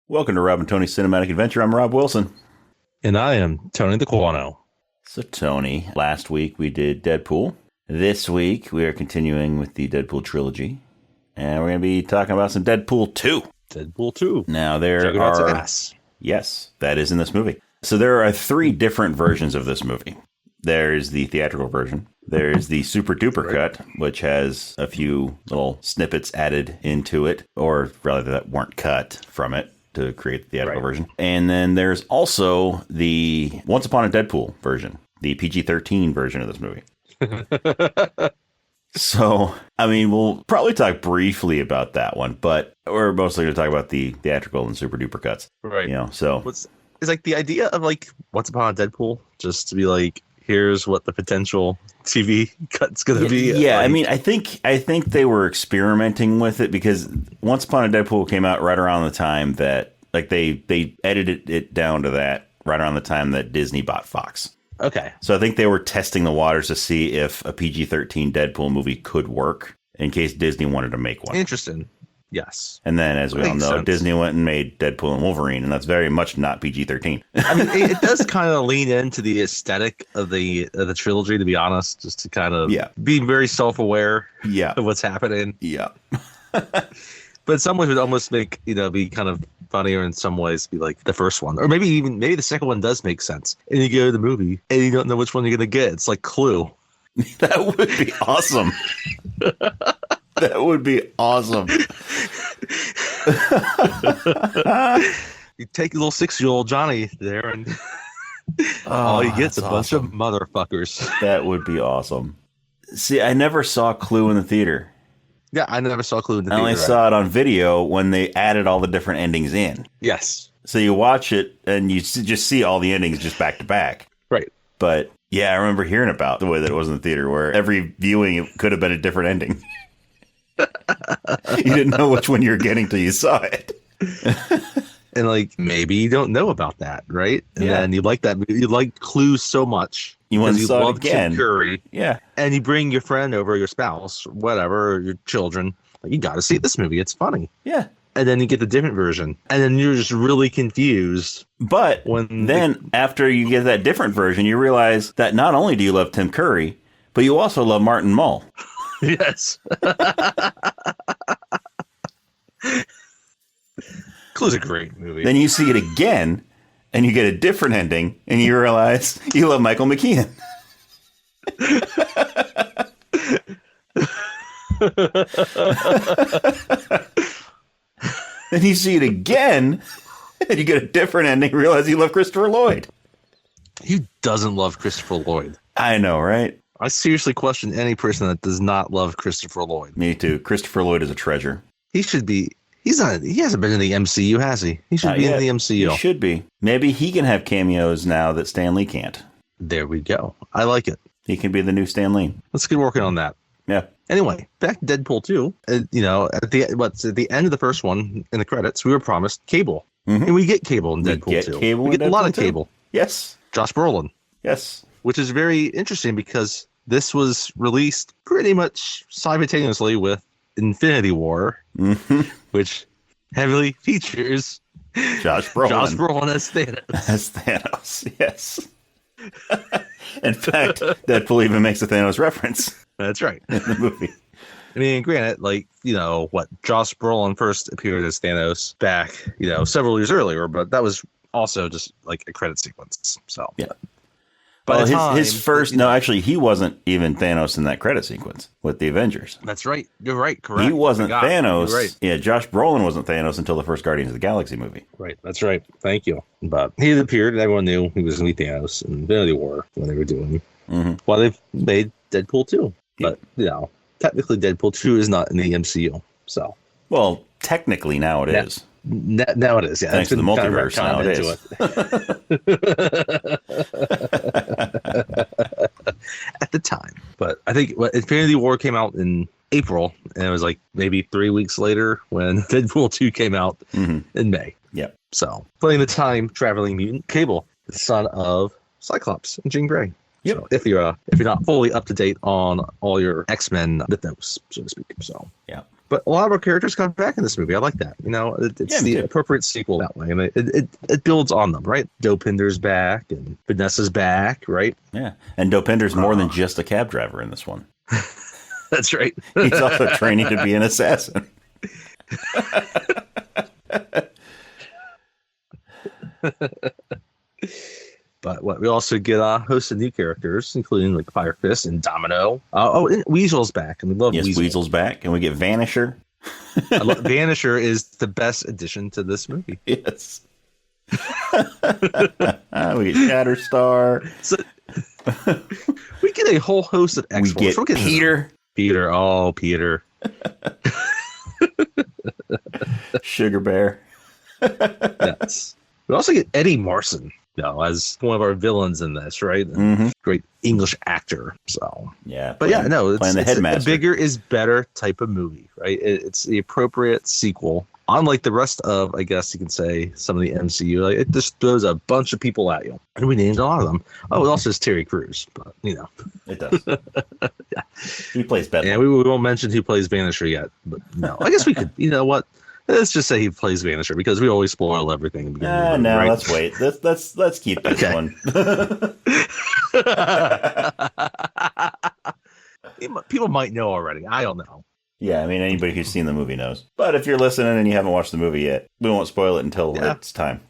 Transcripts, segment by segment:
Welcome to Rob and Tony's Cinematic Adventure. I'm Rob Wilson. And I am Tony the Quano. So, Tony, last week we did Deadpool. This week we are continuing with the Deadpool trilogy. And we're going to be talking about some Deadpool 2. Deadpool 2. Now, there are... Yes, that is in this movie. So, there are three different versions of this movie. There's the theatrical version. There's the super duper cut, which has a few little snippets added into it, or rather that weren't cut from it to create the theatrical version. And then there's also the Once Upon a Deadpool version, the PG-13 version of this movie. So, I mean, we'll probably talk briefly about that one, but we're mostly going to talk about the theatrical and super duper cuts. Right. You know, so It's like the idea of like Once Upon a Deadpool, just to be like, here's what the potential TV cut's going to be. Yeah, like, I mean, I think they were experimenting with it because Once Upon a Deadpool came out right around the time that, like, they edited it down to that right around the time that Disney bought Fox. Okay. So I think they were testing the waters to see if a PG-13 Deadpool movie could work in case Disney wanted to make one. Interesting. Yes. And then, as we all know, sense. Disney went and made Deadpool and Wolverine, and that's very much not PG-13. I mean, it does kind of lean into the aesthetic of the trilogy, to be honest, just to kind of be very self-aware of what's happening. Yeah. But in some ways, it would almost make, be kind of funnier in some ways, be like the first one. Or maybe the second one does make sense. And you go to the movie, and you don't know which one you're going to get. It's like Clue. That would be awesome. That would be awesome. You take a little 6-year-old Johnny there, and all you get's a bunch of motherfuckers. That would be awesome. See, I never saw Clue in the theater. Yeah, I never saw Clue in the theater. I only saw it on video when they added all the different endings in. Yes. So you watch it, and you just see all the endings just back to back. Right. But, yeah, I remember hearing about the way that it was in the theater, where every viewing it could have been a different ending. You didn't know which one you were getting till you saw it. And like, maybe you don't know about that, right? And then you like that. You like Clue so much. You want to you saw love it again. Tim Curry. Yeah. And you bring your friend over, your spouse, whatever, or your children. Like, you got to see this movie. It's funny. Yeah. And then you get the different version. And then you're just really confused. But then after you get that different version, you realize that not only do you love Tim Curry, but you also love Martin Mull. Yes. Clue's a great movie. Then you see it again, and you get a different ending, and you realize you love Michael McKean. Then you see it again, and you get a different ending, and realize you love Christopher Lloyd. Who doesn't love Christopher Lloyd? I know, right? I seriously question any person that does not love Christopher Lloyd. Me too. Christopher Lloyd is a treasure. He should be. He's not. He hasn't been in the MCU, has he? He should be in the MCU. He should be. Maybe he can have cameos now that Stan Lee can't. There we go. I like it. He can be the new Stan Lee. Let's get working on that. Yeah. Anyway, back to Deadpool 2. At the end of the first one, in the credits, we were promised Cable. Mm-hmm. And we get Cable in Deadpool 2. We get a lot of Cable. Yes. Josh Brolin. Yes. Which is very interesting because this was released pretty much simultaneously with Infinity War, which heavily features Josh Brolin as Thanos. As Thanos, yes. In fact, Deadpool even makes a Thanos reference. That's right. In the movie. I mean, granted, Josh Brolin first appeared as Thanos back, several years earlier, but that was also just like a credit sequence. So, yeah. Well, his first, actually, he wasn't even Thanos in that credit sequence with the Avengers. That's right. You're right. Correct. He wasn't Thanos. You're right. Yeah, Josh Brolin wasn't Thanos until the first Guardians of the Galaxy movie. Right. That's right. Thank you. But he had appeared, and everyone knew he was going to be Thanos in Infinity War when they were doing. Well, they've made Deadpool 2. But, technically Deadpool 2 is not in the MCU. So. Well, technically now it is. Now it is, yeah. Thanks to the multiverse, now it is. At the time. But I think Infinity War came out in April, and it was like maybe 3 weeks later when Deadpool 2 came out in May. Yep. So, playing the time-traveling mutant Cable, the son of Cyclops and Jean Grey. Yep. So if you're not fully up to date on all your X-Men mythos, so to speak. So yeah. But a lot of our characters come back in this movie. I like that. It's the appropriate sequel that way. I mean, it builds on them, right? Dopinder's back and Vanessa's back, right? Yeah. And Dopinder's more than just a cab driver in this one. That's right. He's also training to be an assassin. But we also get a host of new characters, including like Fire Fist and Domino. And Weasel's back, and we love Weasel. Weasel's back, and we get Vanisher. Vanisher is the best addition to this movie. Yes. We get Shatterstar. So, we get a whole host of X-Force. We get Peter. Peter. Sugar Bear. Yes. We also get Eddie Marson, as one of our villains in this, right? Mm-hmm. Great English actor. So yeah, but it's a bigger is better type of movie, right? It's the appropriate sequel. Unlike the rest of, I guess you can say, some of the MCU, like, it just throws a bunch of people at you, and we named a lot of them. Oh, it also has Terry Crews, but it does. Yeah, he plays Bedlam. Yeah, we won't mention who plays Vanisher yet, but no, I guess we could. You know what? Let's just say he plays Vanisher because we always spoil everything. No, right? Let's wait. Let's keep this one. People might know already. I don't know. Yeah, I mean, anybody who's seen the movie knows. But if you're listening and you haven't watched the movie yet, we won't spoil it until it's time.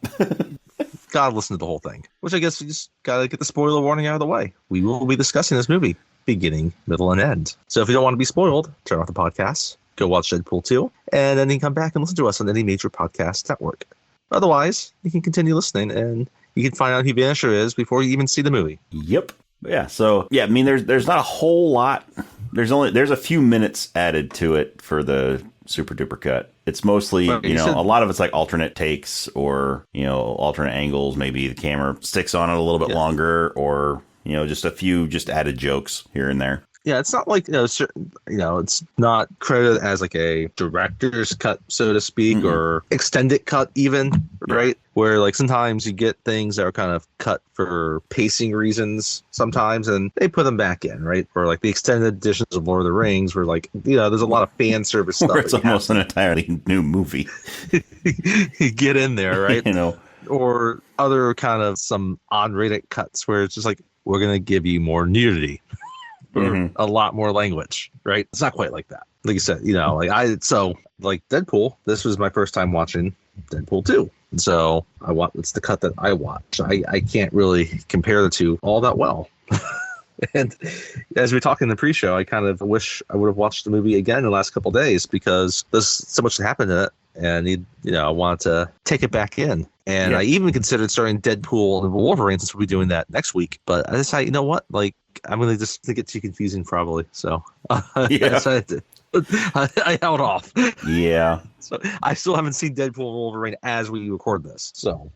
Gotta listen to the whole thing. Which I guess we just gotta get the spoiler warning out of the way. We will be discussing this movie, beginning, middle, and end. So if you don't want to be spoiled, turn off the podcast, go watch Deadpool 2, and then you can come back and listen to us on any major podcast network. Otherwise, you can continue listening, and you can find out who Vanisher is before you even see the movie. Yep. Yeah, so, I mean, there's not a whole lot. There's a few minutes added to it for the super duper cut. It's mostly, a lot of it's like alternate takes or, alternate angles. Maybe the camera sticks on it a little bit longer or, just a few just added jokes here and there. Yeah, it's not like, it's not credited as like a director's cut, so to speak, or extended cut even, right? Where like sometimes you get things that are kind of cut for pacing reasons sometimes, and they put them back in, right? Or like the extended editions of Lord of the Rings where like, there's a lot of fan service stuff. Where it's almost an entirely new movie. You get in there, right? Or other kind of some unrated cuts where it's just like, we're going to give you more nudity. A lot more language, right? It's not quite like that. Like you said, like Deadpool, this was my first time watching Deadpool 2. So it's the cut that I watch. I can't really compare the two all that well. And as we talk in the pre-show, I kind of wish I would have watched the movie again in the last couple of days because there's so much that happened in it. And I wanted to take it back in. And I even considered starting Deadpool and Wolverine since we'll be doing that next week. But I decided, you know what? Like, I'm going to just think it's too confusing probably. So I held off. Yeah. So I still haven't seen Deadpool and Wolverine as we record this. So,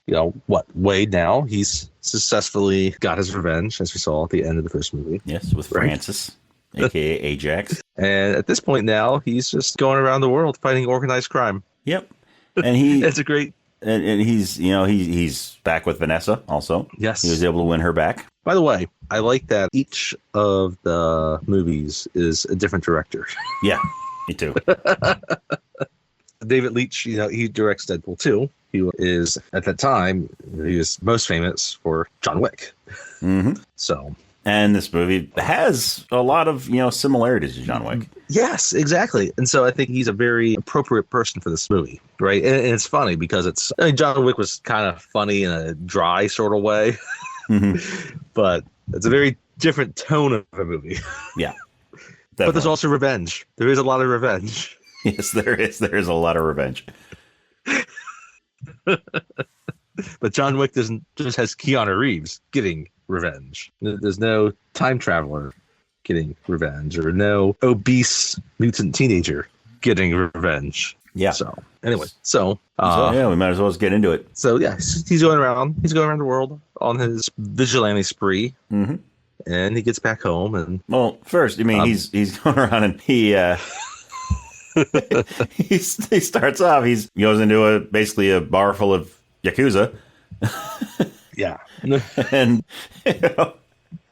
Wade now, he's successfully got his revenge, as we saw at the end of the first movie. Yes, with Francis, a.k.a. Ajax. And at this point now, he's just going around the world fighting organized crime. Yep. And it's a great... And he's, he's back with Vanessa also. Yes. He was able to win her back. By the way, I like that each of the movies is a different director. Yeah, me too. David Leitch, he directs Deadpool 2. He is, at that time, he was most famous for John Wick. Mm-hmm. So... And this movie has a lot of, similarities to John Wick. Yes, exactly. And so I think he's a very appropriate person for this movie, right? And it's funny because John Wick was kind of funny in a dry sort of way, but it's a very different tone of a movie. Yeah. Definitely. But there's also revenge. There is a lot of revenge. Yes, there is. There is a lot of revenge. But John Wick just has Keanu Reeves getting revenge. There's no time traveler getting revenge, or no obese mutant teenager getting revenge. Yeah. So anyway, we might as well just get into it. So yeah, he's going around the world on his vigilante spree, and he gets back home. And first, he's going around and he he starts off. He goes into basically a bar full of Yakuza. Yeah. And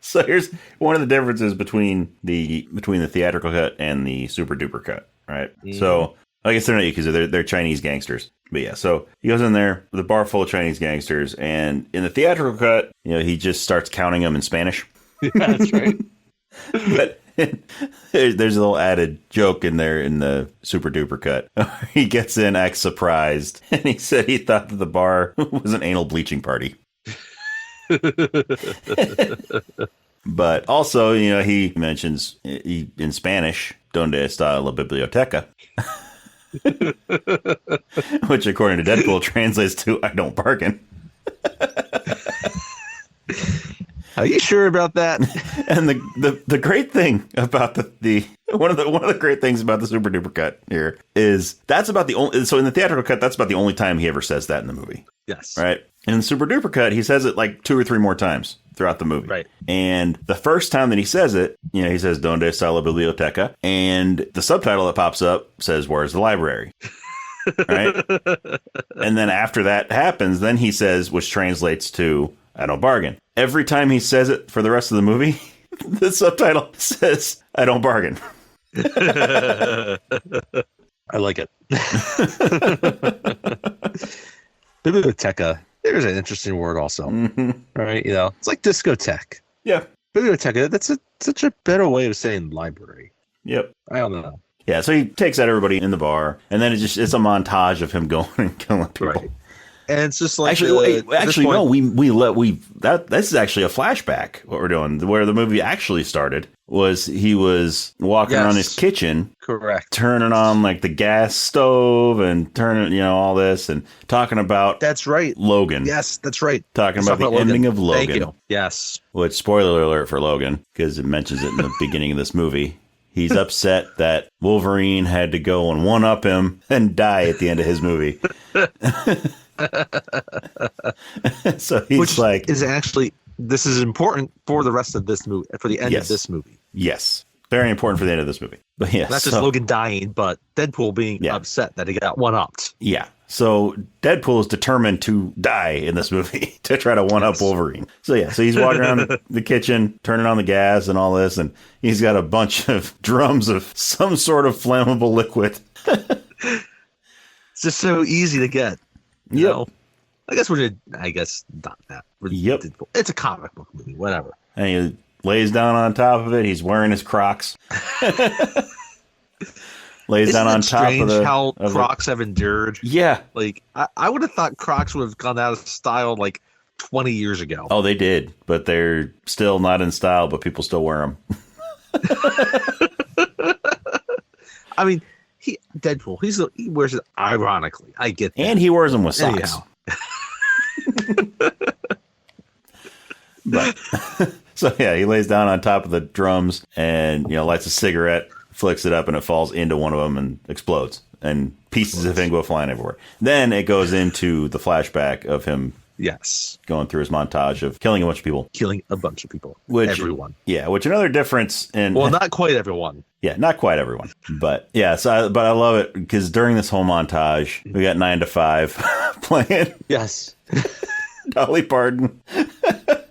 so here's one of the differences between the theatrical cut and the super duper cut, right? So I guess they're not Yakuza, they're Chinese gangsters. But yeah, so he goes in there with a bar full of Chinese gangsters, and in the theatrical cut, he just starts counting them in Spanish. Yeah, that's right. But there's a little added joke in there in the Super Duper cut. He gets in, acts surprised, and he said he thought that the bar was an anal bleaching party. But also, he mentions in Spanish, "Donde está la biblioteca?" Which, according to Deadpool, translates to "I don't bargain." Are you sure about that? And the great thing about the one of the great things about the Super Duper cut here is that's about the only, so in the theatrical cut, that's about the only time he ever says that in the movie. Yes. Right. In the Super Duper cut, he says it like 2 or 3 more times throughout the movie. Right. And the first time that he says it, he says "Donde está la biblioteca?" And the subtitle that pops up says "Where's the library?" Right. And then after that happens, then he says, which translates to "I don't bargain." Every time he says it for the rest of the movie, the subtitle says "I don't bargain." I like it. Biblioteca. There's an interesting word also. Mm-hmm. Right? It's like discotheque. Yeah. Biblioteca. That's such a better way of saying library. Yep. I don't know. Yeah, so he takes out everybody in the bar, and then it's a montage of him going and killing people. Right. And it's just like this is actually a flashback. What we're doing, where the movie actually started, was he was walking around his kitchen, correct, turning on like the gas stove and turning, all this and talking about that's right, Logan. Yes, that's right. Talking about the ending of Logan. Thank you. Yes. Which, spoiler alert for Logan, because it mentions it in the beginning of this movie. He's upset that Wolverine had to go and one-up him and die at the end of his movie. So he's this is important for the rest of this movie, for the end of this movie. Yes. Very important for the end of this movie. But yes. Not just Logan dying, but Deadpool being upset that he got one-upped. Yeah. So Deadpool is determined to die in this movie to try to one-up Wolverine. So he's walking around the kitchen, turning on the gas and all this, and he's got a bunch of drums of some sort of flammable liquid. It's just so easy to get. Yep. I guess not that. Yep. It's a comic book movie, whatever. And he lays down on top of it. He's wearing his Crocs. Lays down on top of the. How Crocs have endured. Yeah. Like, I would have thought Crocs would have gone out of style like 20 years ago. Oh, they did. But they're still not in style, but people still wear them. I mean, Deadpool, he wears it ironically. I get that. And he wears them with socks. But, so he lays down on top of the drums and, lights a cigarette, flicks it up, and it falls into one of them and explodes. And pieces of him go flying everywhere. Then it goes into the flashback of him going through his montage of killing a bunch of people. Everyone. Yeah, which another difference in... Well, not quite everyone. Yeah, not quite everyone. But but I love it because during this whole montage, we got 9 to 5 playing. Yes. Dolly Parton.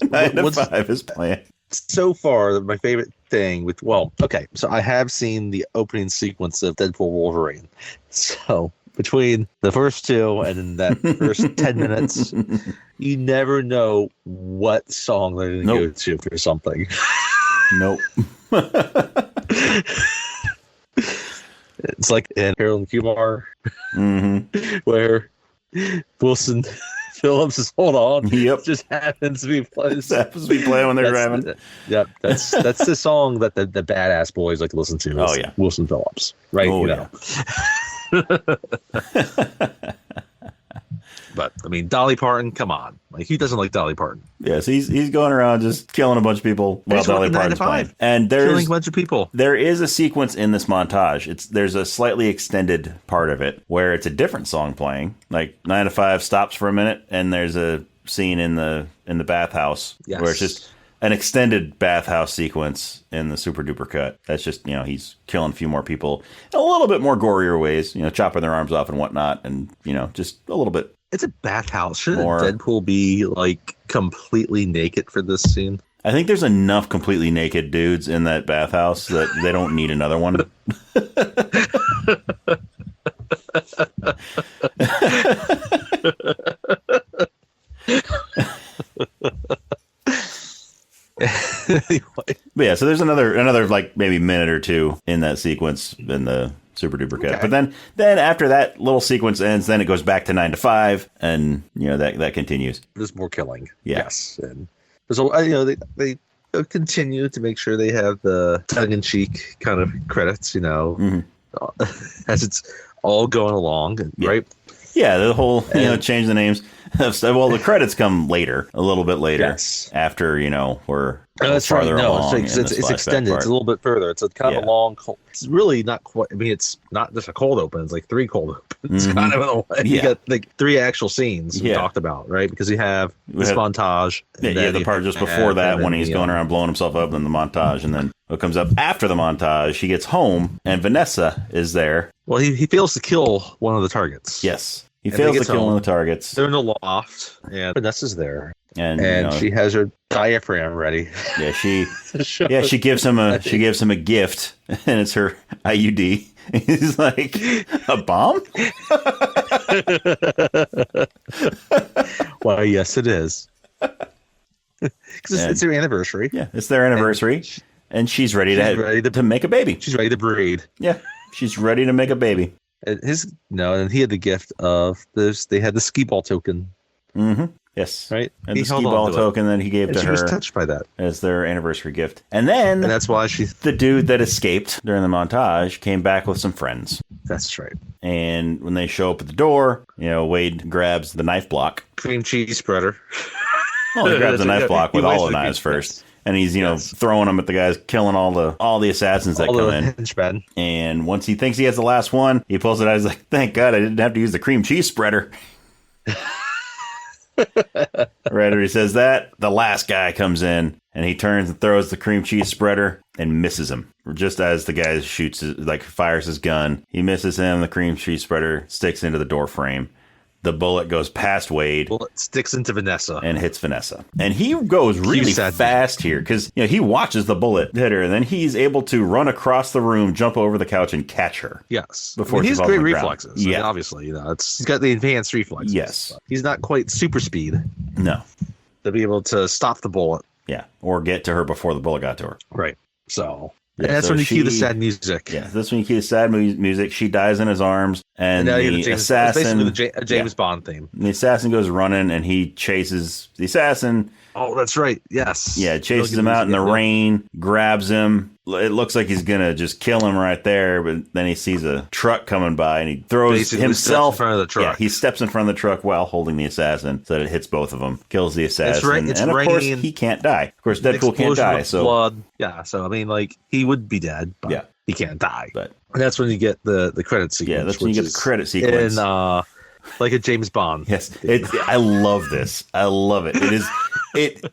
9 to 5 is playing. So far, my favorite thing so I have seen the opening sequence of Deadpool Wolverine. So between the first two and in that first 10 minutes, you never know what song they're going to go to for something. Nope. It's like in Harold and Kumar, where Wilson Phillips is hold on. Yep. Just happens to be playing. When they're driving. Yep. That's the song that the badass boys like to listen to. Oh yeah. Wilson Phillips. Right. Oh, yeah. But I mean, Dolly Parton, come on. Like, who doesn't like Dolly Parton? Yes, he's going around just killing a bunch of people while Dolly Parton's playing. And killing a bunch of people. There is a sequence in this montage. There's a slightly extended part of it where it's a different song playing. Like 9 to 5 stops for a minute, and there's a scene in the bathhouse where it's just an extended bathhouse sequence in the Super Duper cut. That's just, he's killing a few more people in a little bit more gorier ways, chopping their arms off and whatnot, and just a little bit. It's a bathhouse. Shouldn't Deadpool be like completely naked for this scene? I think there's enough completely naked dudes in that bathhouse that they don't need another one. But yeah, so there's another like maybe minute or two in that sequence in the Super Duper cut. But then after that little sequence ends, then it goes back to 9 to 5, and that continues. There's more killing. Yeah. Yes, and so they continue to make sure they have the tongue-in-cheek kind of credits, as it's all going along, right? Yeah, the whole change the names. Well, the credits come later, a little bit later, after we're farther along. It's extended. It's a little bit further. It's a kind of a long. It's really not quite. I mean, it's not just a cold open. It's like 3 cold opens, kind of in a way. You got like 3 actual scenes we talked about, right? Because you have this montage. The part just before that when he's going around blowing himself up, in the montage, and then what comes up after the montage, he gets home and Vanessa is there. Well, he fails to kill one of the targets. Yes. He fails to kill one of the targets. They're in the loft, and Vanessa's there, and she has her diaphragm ready. Yeah, she gives him a gift, and it's her IUD. He's like, a bomb? Why, yes, it is. Because it's their anniversary. Yeah, it's their anniversary, and she's ready to make a baby. She's ready to breed. Yeah, she's ready to make a baby. And he had the gift of this. They had the skee ball token. Mm-hmm. Yes. Right. And the skee ball token that he gave to her. She was touched by that as their anniversary gift. And that's why the dude that escaped during the montage came back with some friends. That's right. And when they show up at the door, Wade grabs the knife block. Cream cheese spreader. Well, he grabs the knife block with all the knives first. Yes. And he's, throwing them at the guys, killing all the assassins that come in. Henchmen. And once he thinks he has the last one, he pulls it out. He's like, thank God I didn't have to use the cream cheese spreader. Right after he says that, the last guy comes in, and he turns and throws the cream cheese spreader and misses him. Just as the guy fires his gun, he misses him. The cream cheese spreader sticks into the door frame. The bullet goes past Wade. Bullet sticks into Vanessa. And hits Vanessa. And he goes really fast here because he watches the bullet hit her, and then he's able to run across the room, jump over the couch, and catch her. Yes. Before he's great reflexes. Yeah. Obviously, he's got the advanced reflexes. Yes. He's not quite super speed. No. To be able to stop the bullet. Yeah. Or get to her before the bullet got to her. Right. So... Yeah, and that's when you cue the sad music. Yeah, that's when you cue the sad music. She dies in his arms, and the assassin... It's basically the James Bond theme. The assassin goes running, and he chases the assassin. Oh, that's right. Yes. Yeah, chases him out in the rain, grabs him. It looks like he's going to just kill him right there, but then he sees a truck coming by, and he throws himself... in front of the truck. Yeah, he steps in front of the truck while holding the assassin, so that it hits both of them, kills the assassin, It's and of course, he can't die. Of course, Deadpool can't die, so... blood. Yeah, so, I mean, he would be dead, but he can't die. But and that's when you get the credit sequence. Yeah, that's when you get the credit sequence. In, like a James Bond. Yes, I love this. I love it. It is.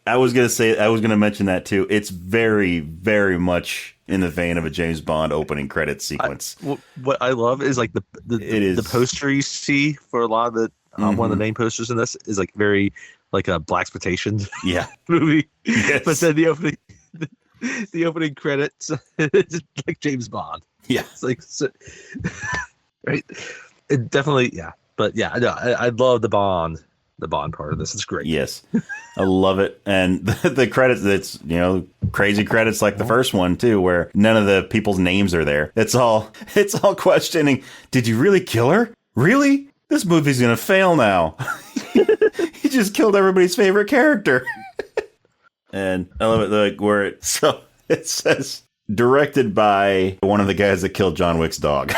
I was gonna mention that too. It's very, very much in the vein of a James Bond opening credit sequence. What I love is like the poster you see for a lot of the one of the main posters in this is like very like a blaxploitation movie. Yes. But then the opening credits is like James Bond. Yeah, it's like right. It definitely But I love the Bond part of this. It's great. Yes, I love it. And the credits, it's, crazy credits like the first one too, where none of the people's names are there. It's all questioning. Did you really kill her? Really? This movie's going to fail now. He just killed everybody's favorite character. And I love it, where it says directed by one of the guys that killed John Wick's dog.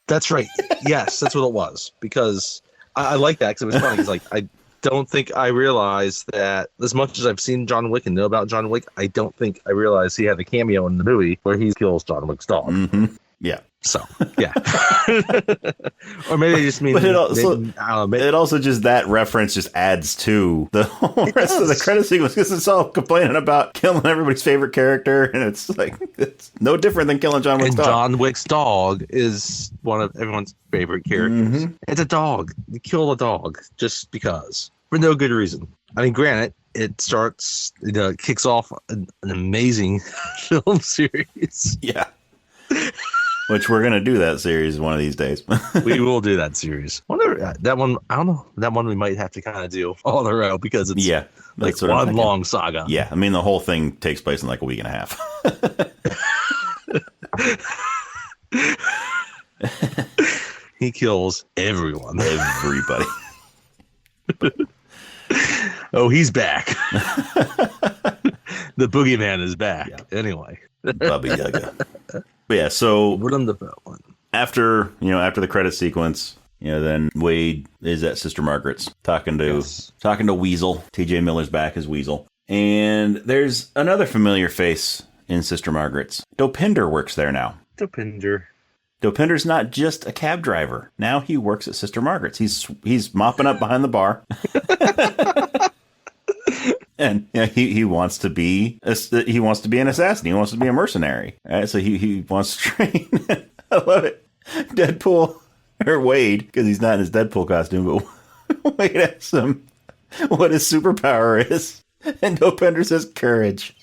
That's right. Yes, that's what it was. Because I like that because it was funny. Because I don't think I realized that as much as I've seen John Wick and know about John Wick, I don't think I realized he had a cameo in the movie where he kills John Wick's dog. Mm-hmm. Yeah. So, yeah. Or maybe they just mean... But it also just, that reference just adds to the whole rest of the credit sequence, because it's all complaining about killing everybody's favorite character, and it's like, it's no different than killing John Wick's dog. John Wick's dog is one of everyone's favorite characters. Mm-hmm. It's a dog. You kill a dog just because. For no good reason. I mean, granted, it starts, it kicks off an amazing film series. Yeah. Which we're going to do that series one of these days. We will do that series. Wonder that one. I don't know. That one we might have to kind of do all in a row because it's like one long saga. Yeah. I mean, the whole thing takes place in like a week and a half. He kills everyone. Everybody. Oh, he's back. The boogeyman is back. Yeah. Anyway. Baba Yaga. But yeah, so after the credit sequence, then Wade is at Sister Margaret's talking to Weasel. TJ Miller's back as Weasel. And there's another familiar face in Sister Margaret's. Dopinder works there now. Dopinder's not just a cab driver. Now he works at Sister Margaret's. He's mopping up behind the bar. And he wants to be an assassin. He wants to be a mercenary. All right, so he wants to train. I love it. Deadpool or Wade, because he's not in his Deadpool costume, but Wade asks him what his superpower is, and Dopinder says courage.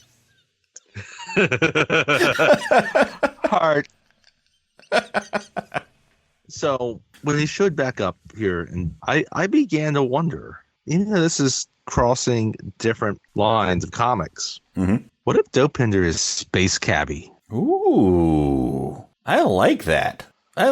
Heart. So when he showed back up here, and I began to wonder, even though this is crossing different lines of comics, what if Dopinder is Space Cabbie? Ooh, I like that. I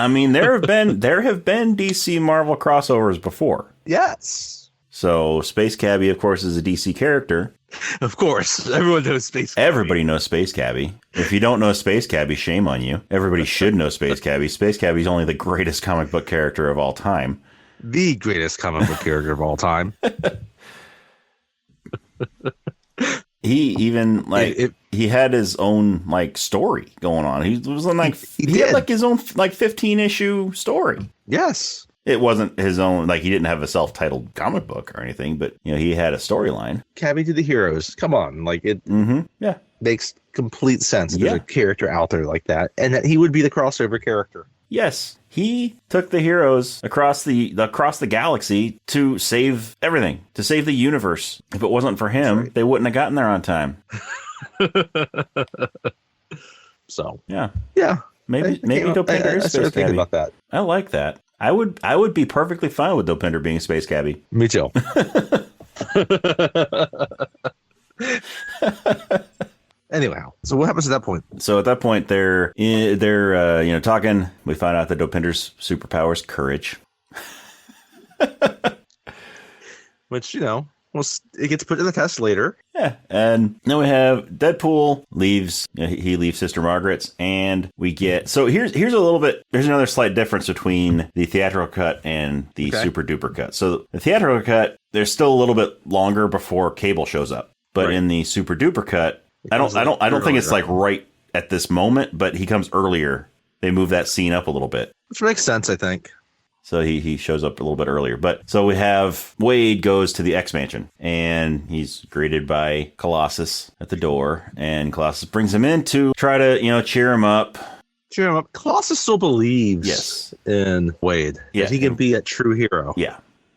mean, there have been DC Marvel crossovers before. Yes. So Space Cabbie, of course, is a DC character. Of course, everyone knows Space Cabbie. Everybody knows Space Cabbie. If you don't know Space Cabbie, shame on you. Everybody should know Space Cabbie. Space Cabbie is only the greatest comic book character of all time. The greatest comic book character of all time. He even he had his own story going on. He was on he had his own 15-issue story. Yes. It wasn't his own, he didn't have a self-titled comic book or anything, but he had a storyline. Cabbie to the heroes. Come on, it makes complete sense. There's a character out there like that, and that he would be the crossover character. Yes, he took the heroes across the galaxy to save everything, to save the universe. If it wasn't for him, they wouldn't have gotten there on time. So yeah, maybe Dopinder is Space Cabbie. About that. I like that. I would be perfectly fine with Dopinder being Space Cabbie. Me too. Anyhow, so what happens at that point? So at that point, they're talking. We find out that Dopinder's superpower is courage, which it gets put to the test later. Yeah, and then we have Deadpool leaves. He leaves Sister Margaret's, and we get. So here's a little bit. There's another slight difference between the theatrical cut and the super duper cut. So the theatrical cut, there's still a little bit longer before Cable shows up, but in the super duper cut. I don't think it's right at this moment, but he comes earlier. They move that scene up a little bit. Which makes sense, I think. So he shows up a little bit earlier. But so we have Wade goes to the X Mansion, and he's greeted by Colossus at the door, and Colossus brings him in to try to, cheer him up. Colossus still believes in Wade. That he can be a true hero. Yeah,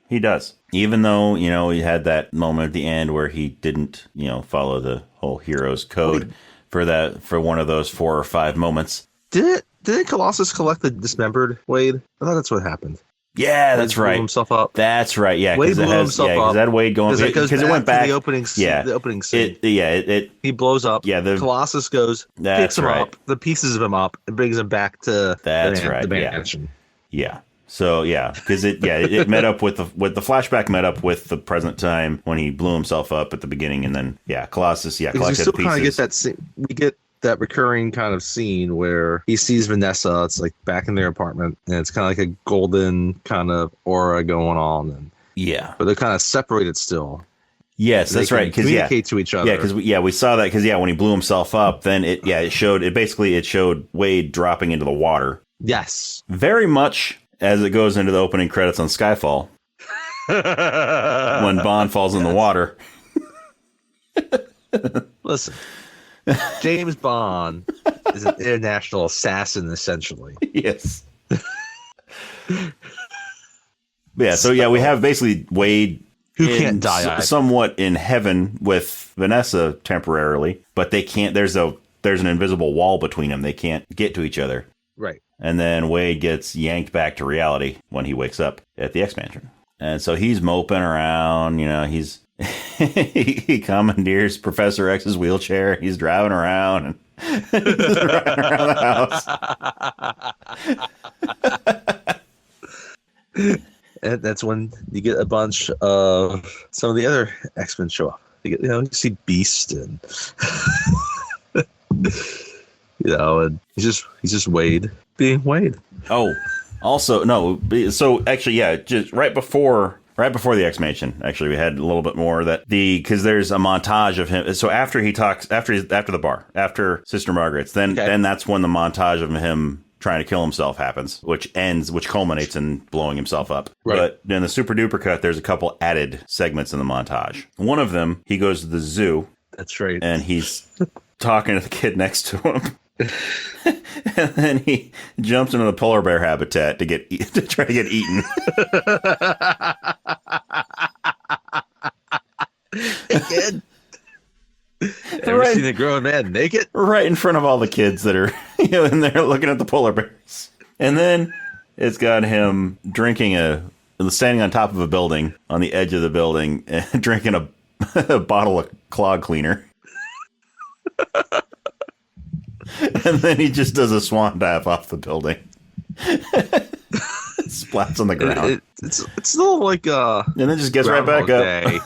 he does. Even though, he had that moment at the end where he didn't, follow the whole hero's code for one of those 4 or 5 moments. Didn't Colossus collect the dismembered Wade? I thought that's what happened. Yeah, that's right. Blew himself up. That's right. Yeah, Wade blew himself up. Because that Wade going because it went back to the opening. The opening scene. He blows up. Yeah, Colossus goes, picks him up, the pieces of him up, and brings him back to the mansion. Yeah. So because it met up with the flashback met up with the present time when he blew himself up at the beginning, and then Colossus collected we still pieces. Kind of get that scene. We get that recurring kind of scene where he sees Vanessa. It's back in their apartment, and it's kind of like a golden kind of aura going on, but they're kind of separated still. Yes, that's right. Because communicate to each other. Yeah, because we saw that. Because when he blew himself up, then it showed Wade dropping into the water. Yes, very much. As it goes into the opening credits on Skyfall, when Bond falls in the water. Listen, James Bond is an international assassin, essentially. Yes. So we have basically Wade Who can't die either. Somewhat in heaven with Vanessa temporarily, but they can't. There's an invisible wall between them. They can't get to each other. Right. And then Wade gets yanked back to reality when he wakes up at the X-Mansion. And so he's moping around, he's he commandeers Professor X's wheelchair. He's driving around and he's driving around the house. And that's when you get a bunch of some of the other X-Men show up. You see Beast and and he's just Wade being Wade. Oh, also no. So actually, yeah, just right before the X-Mansion, actually, we had a little bit more because there's a montage of him. So after he talks, after the bar, after Sister Margaret's, then that's when the montage of him trying to kill himself happens, which culminates in blowing himself up. Right. But in the super duper cut, there's a couple added segments in the montage. One of them, he goes to the zoo. That's right. And he's talking to the kid next to him. And then he jumps into the polar bear habitat to try to get eaten. Naked. Ever seen a grown man naked? Right in front of all the kids that are in there looking at the polar bears. And then it's got him standing on top of a building, on the edge of the building, and drinking a bottle of clog cleaner. And then he just does a swan dive off the building. Splats on the ground. It's a little like and then just gets right back up.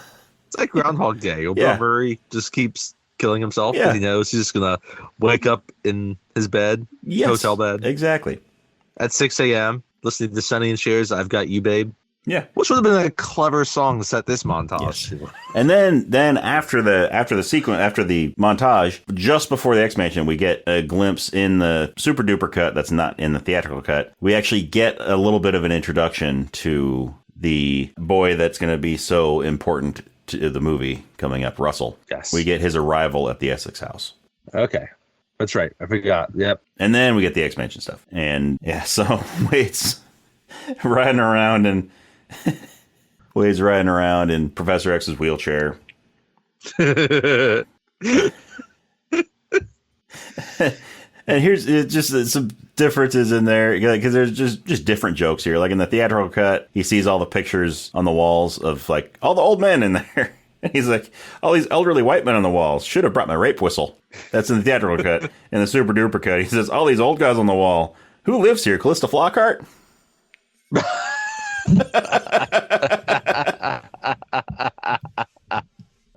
It's like Groundhog Day. Bill Murray just keeps killing himself because he knows he's just gonna wake up in his bed, hotel bed, exactly, at 6 a.m. listening to Sonny and Cher's "I've Got You, Babe." Yeah, which would have been a clever song to set this montage. Yes. And then after the sequence, after the montage, just before the X-Mansion, we get a glimpse in the super duper cut that's not in the theatrical cut. We actually get a little bit of an introduction to the boy that's going to be so important to the movie coming up, Russell. Yes. We get his arrival at the Essex house. Okay. That's right. I forgot. Yep. And then we get the X-Mansion stuff. And so Wade's riding around and Wade's riding around in Professor X's wheelchair. And here's just some differences in there because there's just different jokes here. Like in the theatrical cut, he sees all the pictures on the walls of like all the old men in there. And he's like, all these elderly white men on the walls. Should have brought my rape whistle. That's in the theatrical cut. In the super duper cut, he says, all these old guys on the wall. Who lives here? Calista Flockhart?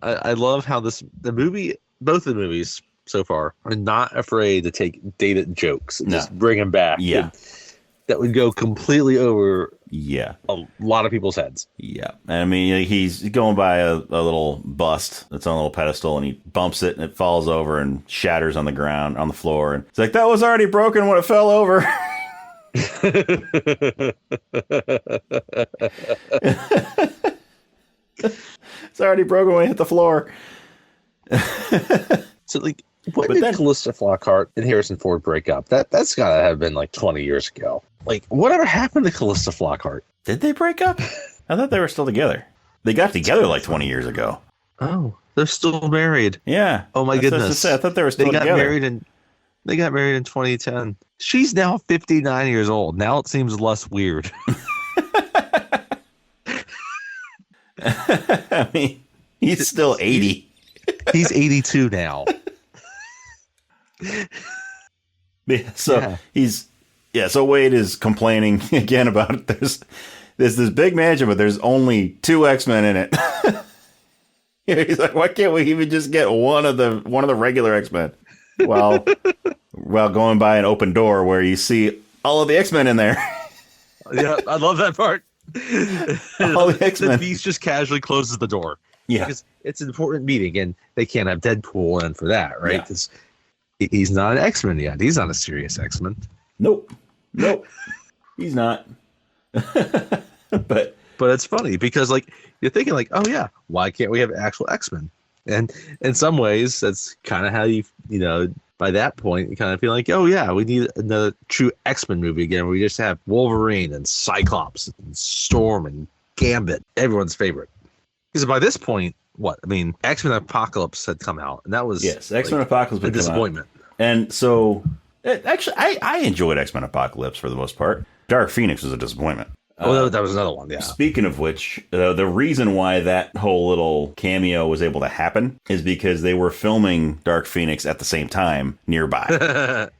I love how both the movies so far are not afraid to take dated jokes and just bring them back. Yeah. That would go completely over a lot of people's heads. Yeah. And I mean, he's going by a little bust that's on a little pedestal and he bumps it and it falls over and shatters on the ground, on the floor. And it's like, that was already broken when it fell over. It's already broken when it hit the floor. So, like, when did Calista Flockhart and Harrison Ford break up? That's got to have been like 20 years ago. Like, whatever happened to Calista Flockhart? Did they break up? I thought they were still together. They got together like 20 years ago. Oh, they're still married. Yeah. Oh my goodness. I thought they were still together. They got married in 2010. She's now 59 years old. Now it seems less weird. I mean, he's still 80. He's 82 now. So Wade is complaining again about there's this big mansion, but there's only 2 X-Men in it. He's like, why can't we even just get one of the regular X-Men? While going by an open door where you see all of the X-Men in there. Yeah, I love that part. All the X-Men. The Beast just casually closes the door. Yeah. Because it's an important meeting, and they can't have Deadpool in for that, right? Because he's not an X-Men yet. He's not a serious X-Men. Nope. He's not. But it's funny because, like, you're thinking, like, oh, yeah, why can't we have actual X-Men? And in some ways, that's kind of how you by that point, you kind of feel like, oh, yeah, we need another true X-Men movie again. Where we just have Wolverine and Cyclops and Storm and Gambit, everyone's favorite. Because by this point, X-Men Apocalypse had come out, and that was X-Men Apocalypse a disappointment. And so, actually, I enjoyed X-Men Apocalypse for the most part. Dark Phoenix was a disappointment. That was another one, yeah. Speaking of which, the reason why that whole little cameo was able to happen is because they were filming Dark Phoenix at the same time nearby.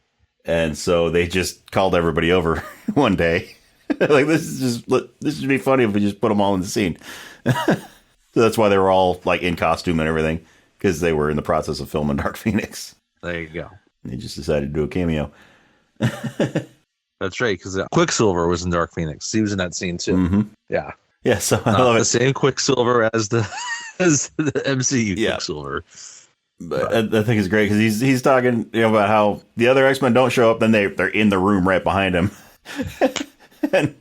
And so they just called everybody over one day. Like, this would be funny if we just put them all in the scene. So that's why they were all like in costume and everything, because they were in the process of filming Dark Phoenix. There you go. They just decided to do a cameo. That's right, because Quicksilver was in Dark Phoenix. He was in that scene too. Mm-hmm. Yeah. Yeah, so I love it. The same Quicksilver as the MCU Quicksilver. But I think it's great because he's talking about how the other X-Men don't show up, then they're in the room right behind him. And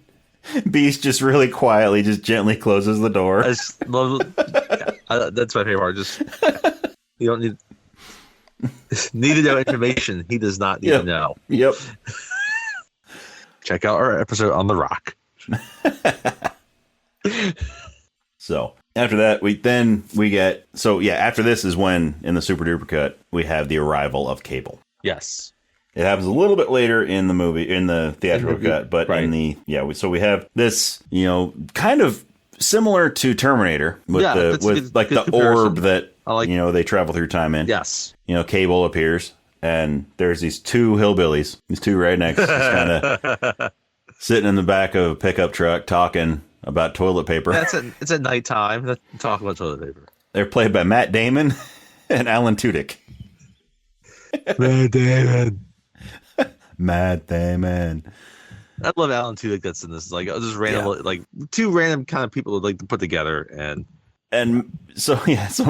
Beast just really quietly, just gently closes the door. That's my favorite part. Just you don't need to know information. He does not need to know. Yep. Check out our episode on The Rock. So after that, after this is when in the Super Duper cut we have the arrival of Cable. Yes. It happens a little bit later in the movie, in the theatrical cut, but so we have this, kind of similar to Terminator with the orb that they travel through time in. Yes. Cable appears, and there's these two hillbillies, these two rednecks, just kind of sitting in the back of a pickup truck talking about toilet paper. It's at nighttime. Talk about toilet paper. They're played by Matt Damon and Alan Tudyk. Matt Damon. Matt Damon. I love Alan Tudyk that's in this. Like, just random, two random kind of people to put together. And so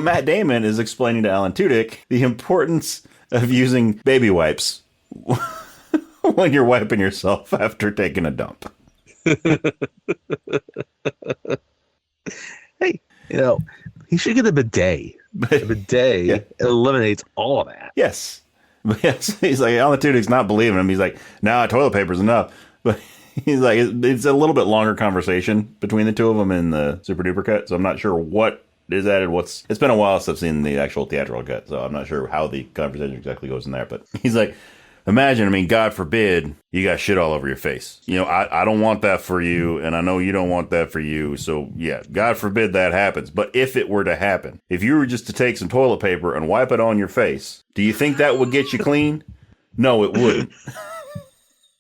Matt Damon is explaining to Alan Tudyk the importance of using baby wipes when you're wiping yourself after taking a dump. Hey, he should get a bidet. A bidet eliminates all of that. Yes. But yes, he's like, Alan Tudyk's not believing him. He's like, nah, toilet paper's enough. But he's like, it's a little bit longer conversation between the two of them in the Super Duper cut. So I'm not sure what is added. It's been a while since I've seen the actual theatrical cut. So I'm not sure how the conversation exactly goes in there. But he's like, imagine, God forbid, you got shit all over your face. I don't want that for you, and I know you don't want that for you. So, yeah, God forbid that happens. But if it were to happen, if you were just to take some toilet paper and wipe it on your face, do you think that would get you clean? No, it wouldn't.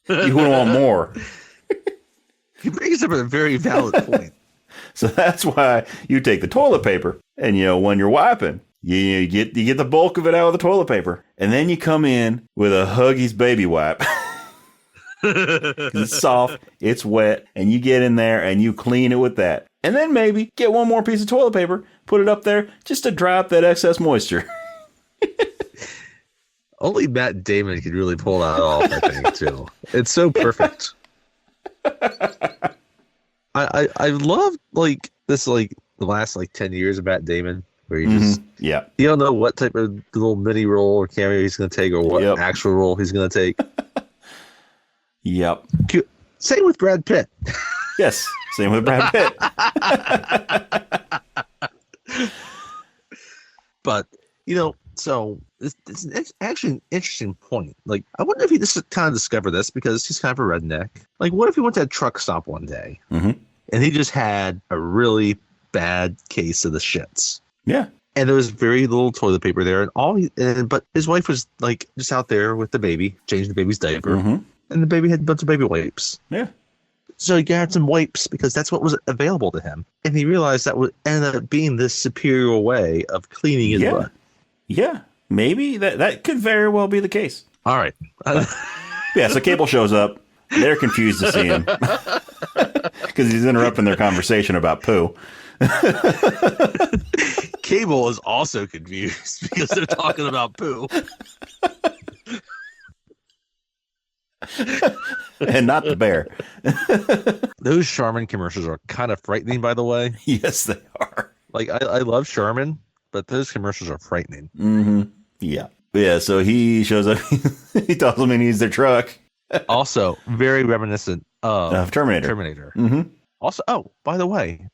You would want more. He brings up a very valid point. So that's why you take the toilet paper, and, when you're wiping, you get the bulk of it out of the toilet paper, and then you come in with a Huggies baby wipe. It's soft, it's wet, and you get in there and you clean it with that. And then maybe get one more piece of toilet paper, put it up there just to dry up that excess moisture. Only Matt Damon could really pull that off, I think, too. It's so perfect. I love this the last 10 years of Matt Damon. Where you you don't know what type of little mini role or cameo he's going to take or what actual role he's going to take. Yep. Same with Brad Pitt. Yes, same with Brad Pitt. But, so it's actually an interesting point. I wonder if he just kind of discovered this because he's kind of a redneck. What if he went to a truck stop one day and he just had a really bad case of the shits? Yeah. And there was very little toilet paper there, but his wife was just out there with the baby, changing the baby's diaper, and the baby had a bunch of baby wipes. Yeah. So he got some wipes because that's what was available to him, and he realized that would end up being this superior way of cleaning his butt. Yeah, maybe that could very well be the case. All right. So Cable shows up. They're confused to see him because he's interrupting their conversation about poo. Cable is also confused because they're talking about poo. And not the bear. Those Charmin commercials are kind of frightening, by the way. Yes, they are. I love Charmin, but those commercials are frightening. Mm-hmm. Yeah. Yeah, so he shows up. He tells them he needs their truck. Also, very reminiscent of Terminator. Mm-hmm. Also, by the way,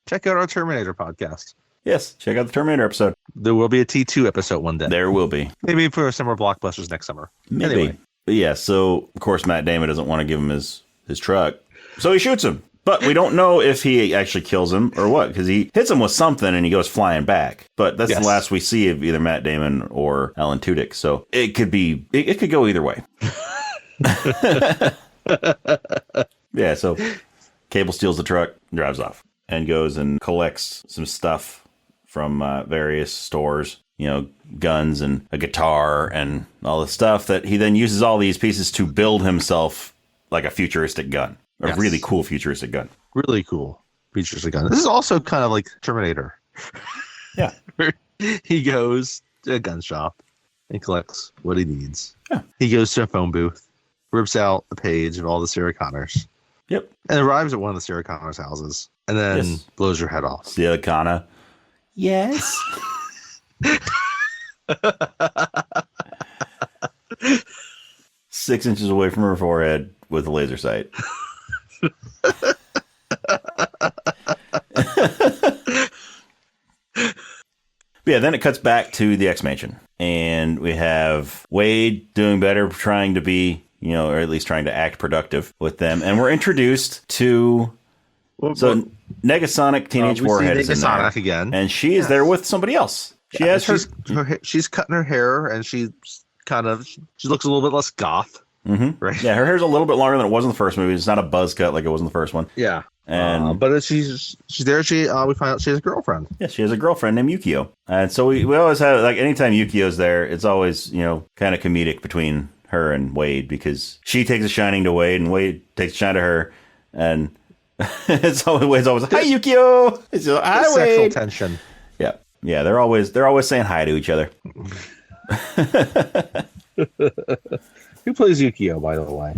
check out our Terminator podcast. Yes, check out the Terminator episode. There will be a T2 episode one day. There will be. Maybe for summer blockbusters next summer. Maybe. Anyway. But yeah, so, of course, Matt Damon doesn't want to give him his truck. So he shoots him. But we don't know if he actually kills him or what, because he hits him with something and he goes flying back. But that's the last we see of either Matt Damon or Alan Tudyk. So it could go either way. Yeah, so Cable steals the truck, drives off, and goes and collects some stuff from various stores. You know, guns and a guitar and all the stuff that he then uses all these pieces to build himself like a futuristic gun. A really cool futuristic gun. Really cool futuristic gun. This is also kind of like Terminator. Yeah. He goes to a gun shop and collects what he needs. Yeah. He goes to a phone booth, rips out a page of all the Sarah Connors. Yep. And arrives at one of the Sarah Connors' houses and then blows her head off. Sarah Connor. Yes. 6 inches away from her forehead with a laser sight. Yeah, then it cuts back to the X-Mansion. And we have Wade doing better, trying to be, you know, or at least trying to act productive with them. And we're introduced to... Negasonic Teenage Warhead is in there. Again. And she is there with somebody else. She's cutting her hair, and she looks a little bit less goth. Mm-hmm. Right. Yeah, her hair's a little bit longer than it was in the first movie. It's not a buzz cut like it was in the first one. Yeah. And but she's there. We find out she has a girlfriend. Yeah, she has a girlfriend named Yukio. And so we always have, like, anytime Yukio's there, it's always, you know, kind of comedic between her and Wade, because she takes a shining to Wade and Wade takes a shine to her. And it's always like, hi, Yukio. It's like, hi, Wade. Sexual tension. Yeah. Yeah, they're always saying hi to each other. Who plays Yukio, by the way?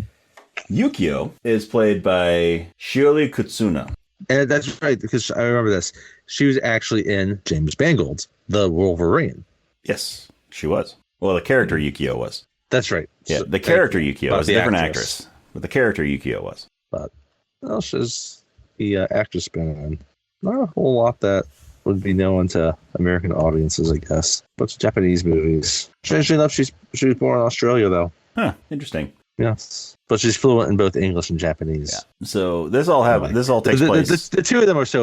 Yukio is played by Shirley Kutsuna. And that's right, because I remember this. She was actually in James Mangold's The Wolverine. Yes, she was. Well, the character Yukio was. That's right. Yeah, the character Yukio was a different actress. But the character Yukio was. But she's the actress been in. Not a whole lot that would be known to American audiences, I guess. But Japanese movies. Strangely enough, she was born in Australia, though. Huh, interesting. Yes, but she's fluent in both English and Japanese. Yeah. So this all takes place. The two of them are it's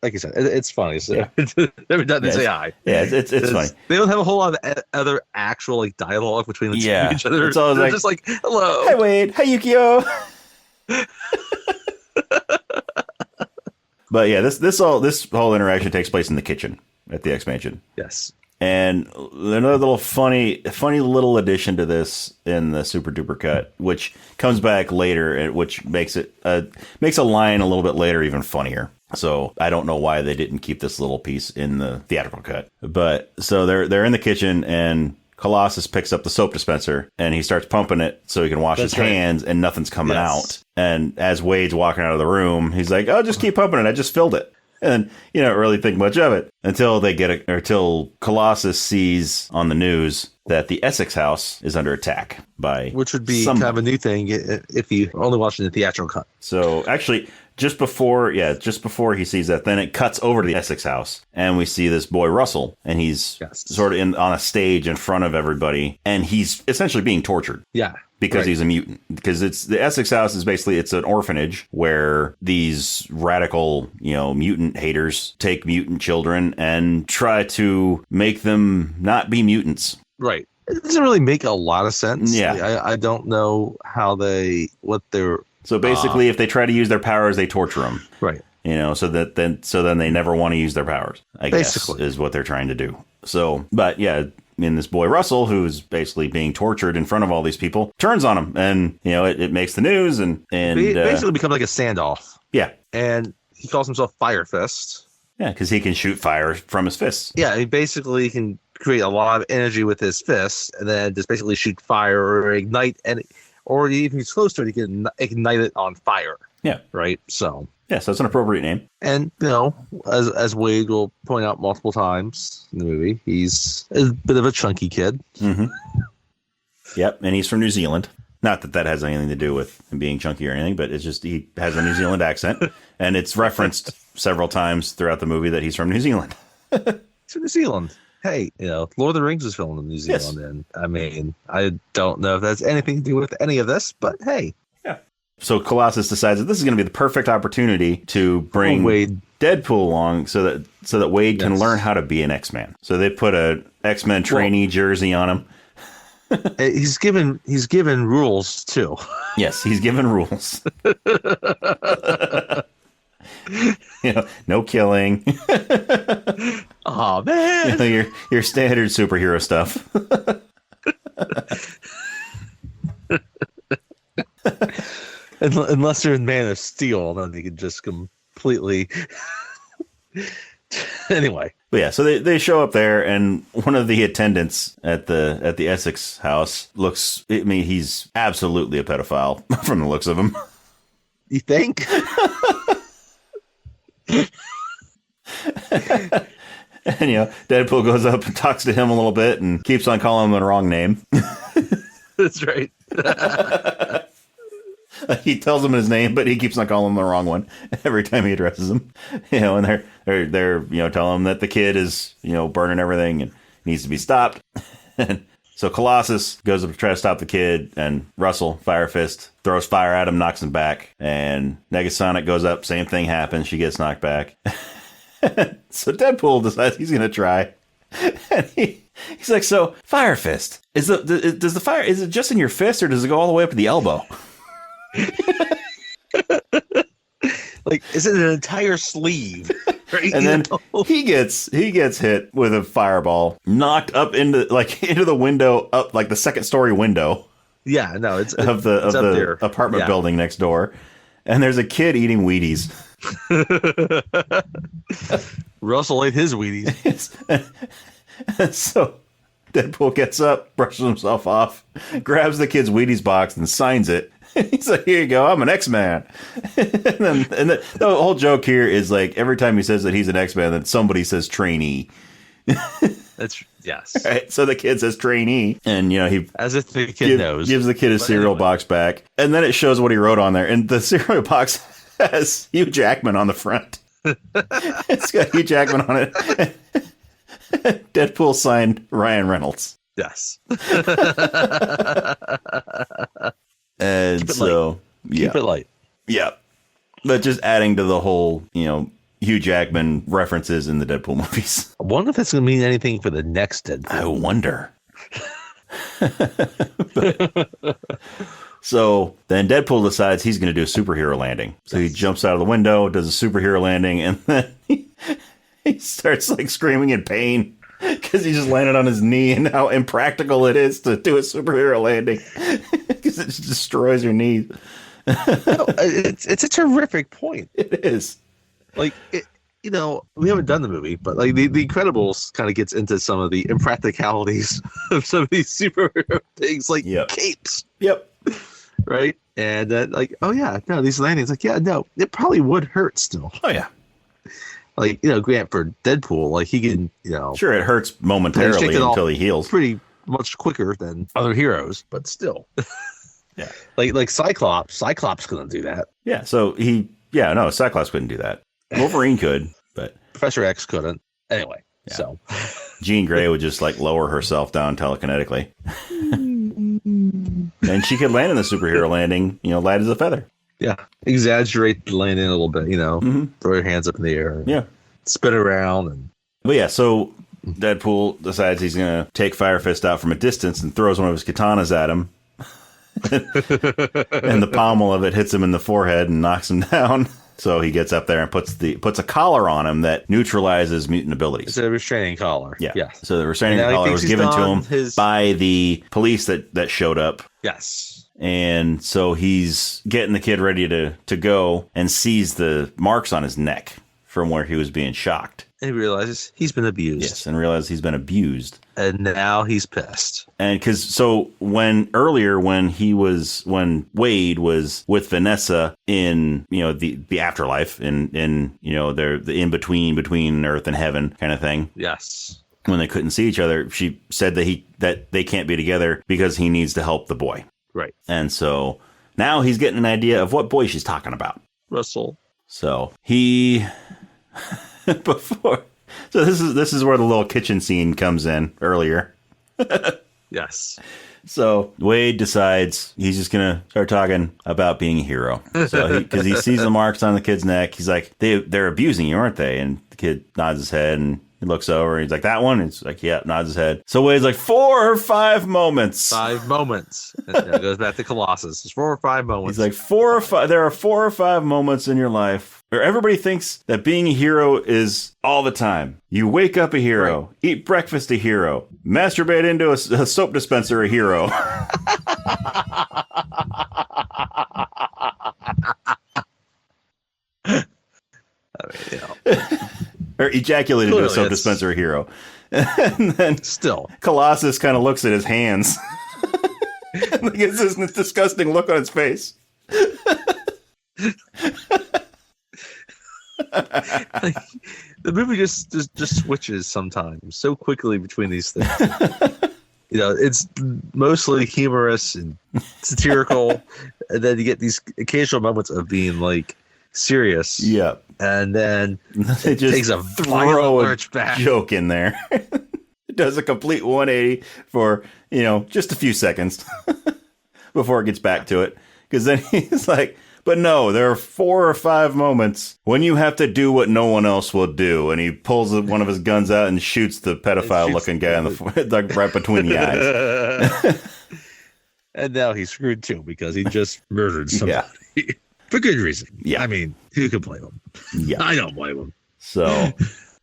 like you said, it's funny. So every time they say hi. Yeah, it's funny. They don't have a whole lot of other actual like dialogue between the two of each other. It's always They're just like, hello. Hi, Wade. Hi, Yukio. But yeah, this whole interaction takes place in the kitchen at the X-Mansion. Yes. And another little funny little addition to this in the Super Duper cut, which comes back later, which makes a line a little bit later even funnier. So I don't know why they didn't keep this little piece in the theatrical cut. But so they're in the kitchen, and Colossus picks up the soap dispenser and he starts pumping it so he can wash his hands, and nothing's coming out. And as Wade's walking out of the room, he's like, "Oh, just keep pumping it. I just filled it." And you don't really think much of it until Colossus sees on the news that the Essex house is under attack by which would be kind of a new thing if you only watching the theatrical cut. So actually, just before he sees that, then it cuts over to the Essex house, and we see this boy Russell, and he's sort of on a stage in front of everybody, and he's essentially being tortured. Yeah. Because he's a mutant. Because it's the Essex house is basically, it's an orphanage where these radical, mutant haters take mutant children and try to make them not be mutants. Right. It doesn't really make a lot of sense. Yeah. I don't know what they're. So basically, if they try to use their powers, they torture them. Right. So then they never want to use their powers, I guess, is what they're trying to do. So, but yeah. And this boy Russell, who's basically being tortured in front of all these people, turns on him, and it makes the news, and he basically becomes like a standoff. Yeah, and he calls himself Fire Fist. Yeah, because he can shoot fire from his fists. Yeah, he basically can create a lot of energy with his fists, and then just basically shoot fire or ignite, or even if he's close to it, he can ignite it on fire. Yeah, right. So. Yeah, so it's an appropriate name. And, as Wade will point out multiple times in the movie, he's a bit of a chunky kid. Mm-hmm. Yep, and he's from New Zealand. Not that has anything to do with him being chunky or anything, but it's just he has a New Zealand accent, and it's referenced several times throughout the movie that he's from New Zealand. It's from New Zealand. Hey, Lord of the Rings was filmed in New Zealand, and I mean, I don't know if that's anything to do with any of this, but hey. Yeah. So Colossus decides that this is going to be the perfect opportunity to bring Deadpool along so that Wade can learn how to be an X-Man. So they put a X-Men trainee jersey on him. He's given rules too. Yes, he's given rules. No killing. Oh man, your standard superhero stuff. Unless they're in Man of Steel, then they could just completely. Anyway. But yeah, so they show up there, and one of the attendants at the Essex house looks. I mean, he's absolutely a pedophile from the looks of him. You think? And Deadpool goes up and talks to him a little bit, and keeps on calling him the wrong name. That's right. He tells him his name, but he keeps on calling him the wrong one every time he addresses him. And they're telling him that the kid is burning everything and needs to be stopped. And so Colossus goes up to try to stop the kid, and Russell, Fire Fist, throws fire at him, knocks him back. And Negasonic goes up, same thing happens. She gets knocked back. So Deadpool decides he's going to try. And he's like, so Fire Fist, is it just in your fist, or does it go all the way up to the elbow? Like, is it an entire sleeve? Right? And then he gets hit with a fireball, knocked up into the window, up like the second story window. Yeah, no, it's of the apartment building next door, and there's a kid eating Wheaties. Russell ate his Wheaties. And so Deadpool gets up, brushes himself off, grabs the kid's Wheaties box, and signs it. He's like, here you go, I'm an X-Man. and the whole joke here is like every time he says that he's an X-Man, then somebody says trainee. That's yes. Right? So the kid says trainee, and he as if the kid knows, gives the kid his cereal box back, and then it shows what he wrote on there, and the cereal box has Hugh Jackman on the front. It's got Hugh Jackman on it. Deadpool signed Ryan Reynolds. Yes. And so, keep it light. Yeah. But just adding to the whole, Hugh Jackman references in the Deadpool movies. I wonder if that's going to mean anything for the next Deadpool. I wonder. So then Deadpool decides he's going to do a superhero landing. So he jumps out of the window, does a superhero landing, and then he starts like screaming in pain because he just landed on his knee, and how impractical it is to do a superhero landing because it just destroys your knees. It's a terrific point. It is. Like, we haven't done the movie, but like the Incredibles kind of gets into some of the impracticalities of some of these superhero things, like capes. Yep. Right. And these landings, like, it probably would hurt still. Oh yeah. Like, Grant, for Deadpool, like he can, sure, it hurts momentarily until he heals. Pretty much quicker than other heroes, but still. Yeah. Like Cyclops couldn't do that. Yeah. So Cyclops couldn't do that. Wolverine could, but Professor X couldn't. Anyway, so Jean Grey would just like lower herself down telekinetically. And she could land in the superhero landing, light as a feather. Yeah. Exaggerate the landing a little bit, throw your hands up in the air. Yeah. Spin around. But yeah, so Deadpool decides he's going to take Fire Fist out from a distance and throws one of his katanas at him. And the pommel of it hits him in the forehead and knocks him down. So he gets up there and puts a collar on him that neutralizes mutant abilities. It's a restraining collar. Yeah. So the restraining collar was given to him by the police that showed up. Yes. And so he's getting the kid ready to go, and sees the marks on his neck from where he was being shocked. And he realizes he's been abused. Yes, and realizes he's been abused. And now he's pissed. And when Wade was with Vanessa in, the afterlife, in the in-between Earth and heaven kind of thing. Yes. When they couldn't see each other, she said that they can't be together because he needs to help the boy. Right. And so now he's getting an idea of what boy she's talking about. Russell. So he before. So this is where the little kitchen scene comes in earlier. Yes. So Wade decides he's just going to start talking about being a hero. So because he sees the marks on the kid's neck, he's like, they're abusing you, aren't they? And the kid nods his head and he looks over and he's like, that one? And it's like, yeah, nods his head. So Wade's like, 4 or 5 moments. 5 moments. And it goes back to Colossus. It's 4 or 5 moments. He's like, 4 or 5. There are 4 or 5 moments in your life where everybody thinks that being a hero is all the time. You wake up a hero, right. Eat breakfast a hero, masturbate into a soap dispenser a hero. Or ejaculate into a soap dispenser a hero. And then still, Colossus kind of looks at his hands. And he gets this disgusting look on his face. Like, the movie just switches sometimes so quickly between these things. It's mostly humorous and satirical, and then you get these occasional moments of being like serious. Yeah, and then they just takes a throw a joke in there. It does a complete 180 for just a few seconds before it gets back to it, because then he's like, but no, there are 4 or 5 moments when you have to do what no one else will do. And he pulls one of his guns out and shoots the pedophile-looking guy in the right between the eyes. And now he's screwed too because he just murdered somebody. Yeah. For good reason. Yeah. I mean, who could blame him? Yeah. I don't blame him. So,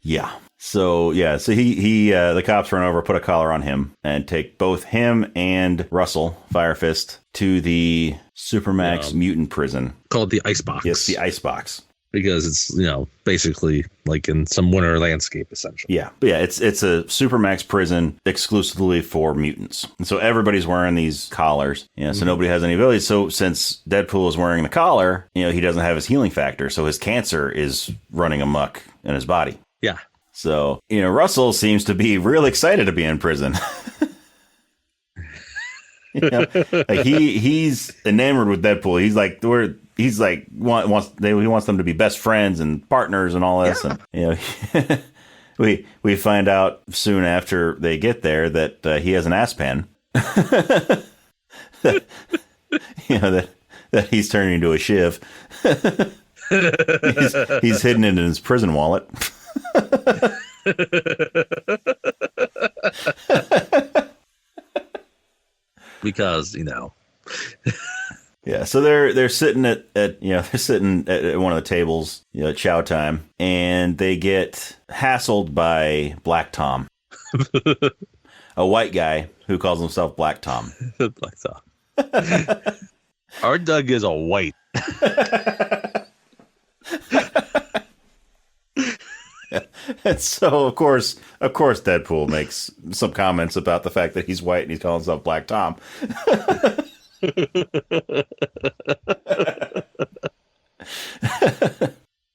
yeah. So he the cops run over, put a collar on him, and take both him and Russell, Fire Fist, to the Supermax mutant prison. Called the Icebox. Yes, the Icebox. Because it's, basically like in some winter landscape, essentially. Yeah. But yeah, it's a Supermax prison exclusively for mutants. And so everybody's wearing these collars, so nobody has any abilities. So since Deadpool is wearing the collar, he doesn't have his healing factor. So his cancer is running amok in his body. Yeah. So, Russell seems to be real excited to be in prison. Like he's enamored with Deadpool. He wants them to be best friends and partners and all this. Yeah. And we find out soon after they get there that he has an ass pen. that he's turning into a shiv. He's hidden it in his prison wallet. Because yeah, so they're sitting at one of the tables, at chow time, and they get hassled by Black Tom, a white guy who calls himself Black Tom. Black Tom. Our Doug is a white. And so, of course, Deadpool makes some comments about the fact that he's white and he's calling himself Black Tom.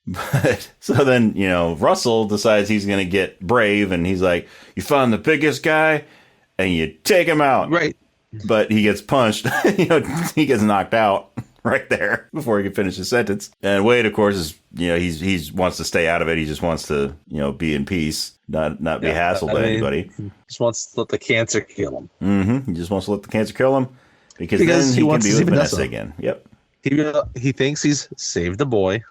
But so then, Russell decides he's going to get brave, and he's like, "You find the biggest guy, and you take him out." Right. But he gets punched. He gets knocked out right there before he can finish his sentence. And Wade, of course, is he's wants to stay out of it. He just wants to be in peace, not be hassled by anybody. He just wants to let the cancer kill him. Mm-hmm. He just wants to let the cancer kill him because then he can be with Vanessa again. Yep. He thinks he's saved the boy.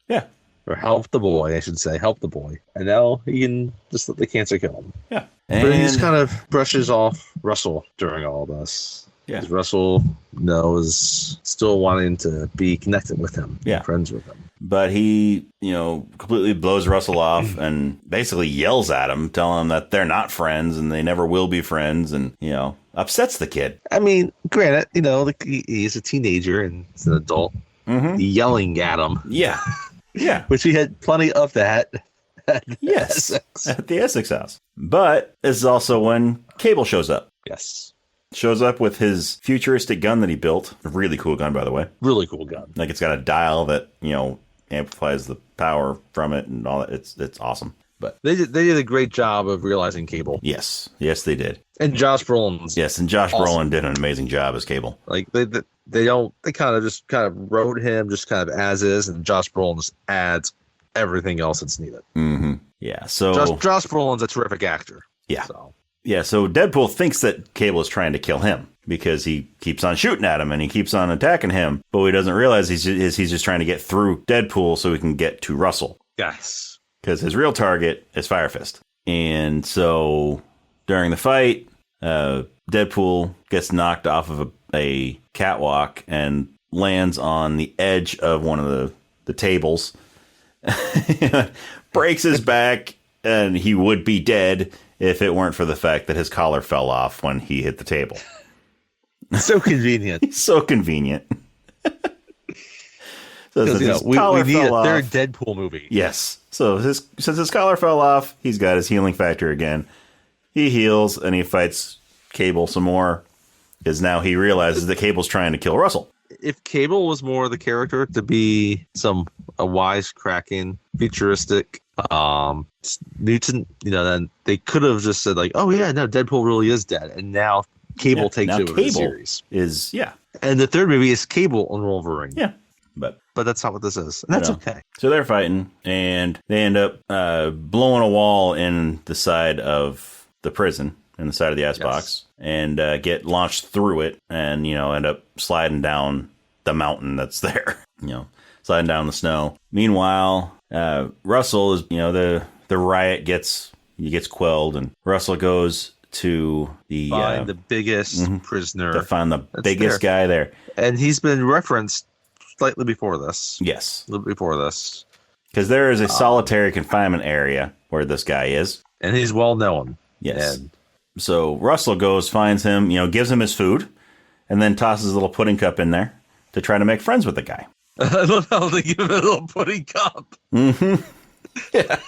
Yeah. Or helped the boy, I should say. Help the boy. And now he can just let the cancer kill him. Yeah. But he just kind of brushes off Russell during all this. Yeah. Because Russell is still wanting to be connected with him. Yeah. Friends with him. But he, completely blows Russell off and basically yells at him, telling him that they're not friends and they never will be friends, and, upsets the kid. I mean, granted, he's a teenager and he's an adult. Mm-hmm. Yelling at him. Yeah. Yeah. Which he had plenty of that. Yes. Essex. At the Essex house. But this is also when Cable shows up. Yes. Shows up with his futuristic gun that he built. A really cool gun, by the way. Really cool gun. Like, it's got a dial that, amplifies the power from it and all that. It's awesome. But they did a great job of realizing Cable. yes, they did. And Josh Brolin's and Josh Brolin did an amazing job as Cable. Like they kind of wrote him just kind of as is, and Josh Brolin just adds everything else that's needed. Mm-hmm. Yeah. So Josh Brolin's a terrific actor. Yeah. So Deadpool thinks that Cable is trying to kill him because he keeps on shooting at him and he keeps on attacking him. But what he doesn't realize he's just trying to get through Deadpool so he can get to Russell. Yes. Because his real target is Fire Fist. And so during the fight, Deadpool gets knocked off of a catwalk and lands on the edge of one of the tables. Breaks his back, and he would be dead if it weren't for the fact that his collar fell off when he hit the table. So convenient. So convenient. So we need a third Deadpool movie. Yes. So since his collar fell off, he's got his healing factor again. He heals and he fights Cable some more, because now he realizes that Cable's trying to kill Russell. If Cable was more the character to be a wisecracking, futuristic mutant, then they could have just said like, "Oh yeah, no, Deadpool really is dead," and now Cable takes over the series. And the third movie is Cable and Wolverine. Yeah, but that's not what this is, and that's okay. So they're fighting, and they end up blowing a wall in the side of the prison, in the side of the icebox, and get launched through it, and end up sliding down the mountain that's there. Sliding down the snow. Meanwhile, Russell is the riot gets quelled, and Russell goes to find the biggest prisoner. To find the biggest guy there, and he's been referenced slightly before this. Yes, a little before this, because there is a solitary confinement area where this guy is, and he's well known. Yes. And so Russell goes, finds him, gives him his food, and then tosses a little pudding cup in there to try to make friends with the guy. I love how they give him a little pudding cup. Mm-hmm. Yeah.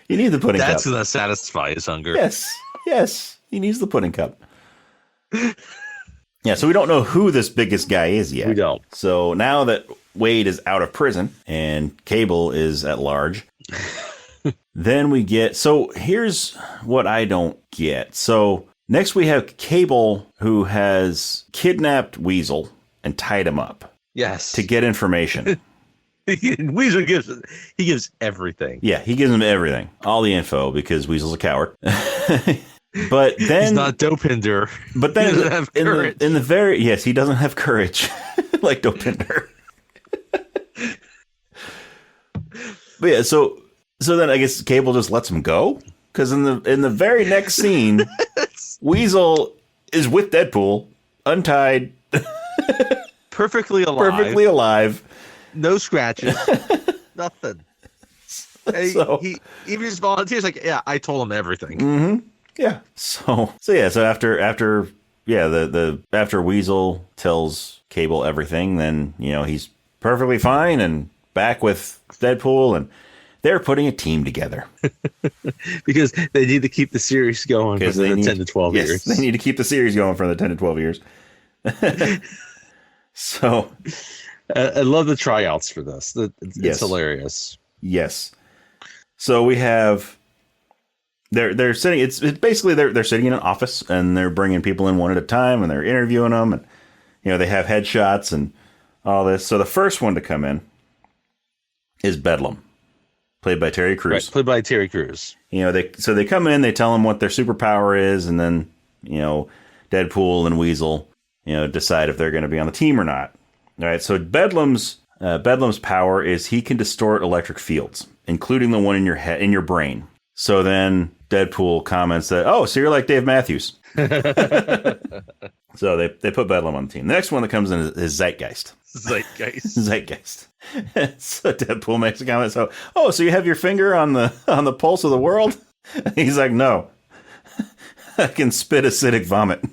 You need the pudding cup. That's going to satisfy his hunger. Yes. He needs the pudding cup. Yeah, so we don't know who this biggest guy is yet. We don't. So now that Wade is out of prison and Cable is at large, then we get... So here's what I don't get. So next we have Cable, who has kidnapped Weasel and tied him up. Yes. To get information. Weasel gives everything. Yeah, he gives him everything. All the info, because Weasel's a coward. But then... He's not Dopinder. But then he doesn't have courage. In the very... Yes, he doesn't have courage. Like Dopinder. But yeah, so then I guess Cable just lets him go, because in the very next scene, Weasel is with Deadpool, untied, perfectly alive, no scratches, nothing. So, he even just volunteers like, yeah, I told him everything. Mm-hmm. Yeah. So after Weasel tells Cable everything, then he's perfectly fine and back with Deadpool, and they're putting a team together because they need to keep the series going for the 10 to 12 years. They need to keep the series going for the 10 to 12 years. So I love the tryouts for this. It's hilarious. Yes. So we have they're sitting. It's basically they're sitting in an office and they're bringing people in one at a time and they're interviewing them, and they have headshots and all this. So the first one to come in is Bedlam, played by Terry Crews. Right, played by Terry Crews. They come in, they tell him what their superpower is, and then Deadpool and Weasel decide if they're going to be on the team or not. All right. So Bedlam's power is he can distort electric fields, including the one in your head, in your brain. So then Deadpool comments that, "Oh, so you're like Dave Matthews." So they put Bedlam on the team. The next one that comes in is Zeitgeist. Zeitgeist. So Deadpool makes a comment. So, so you have your finger on the pulse of the world? He's like, "No, I can spit acidic vomit."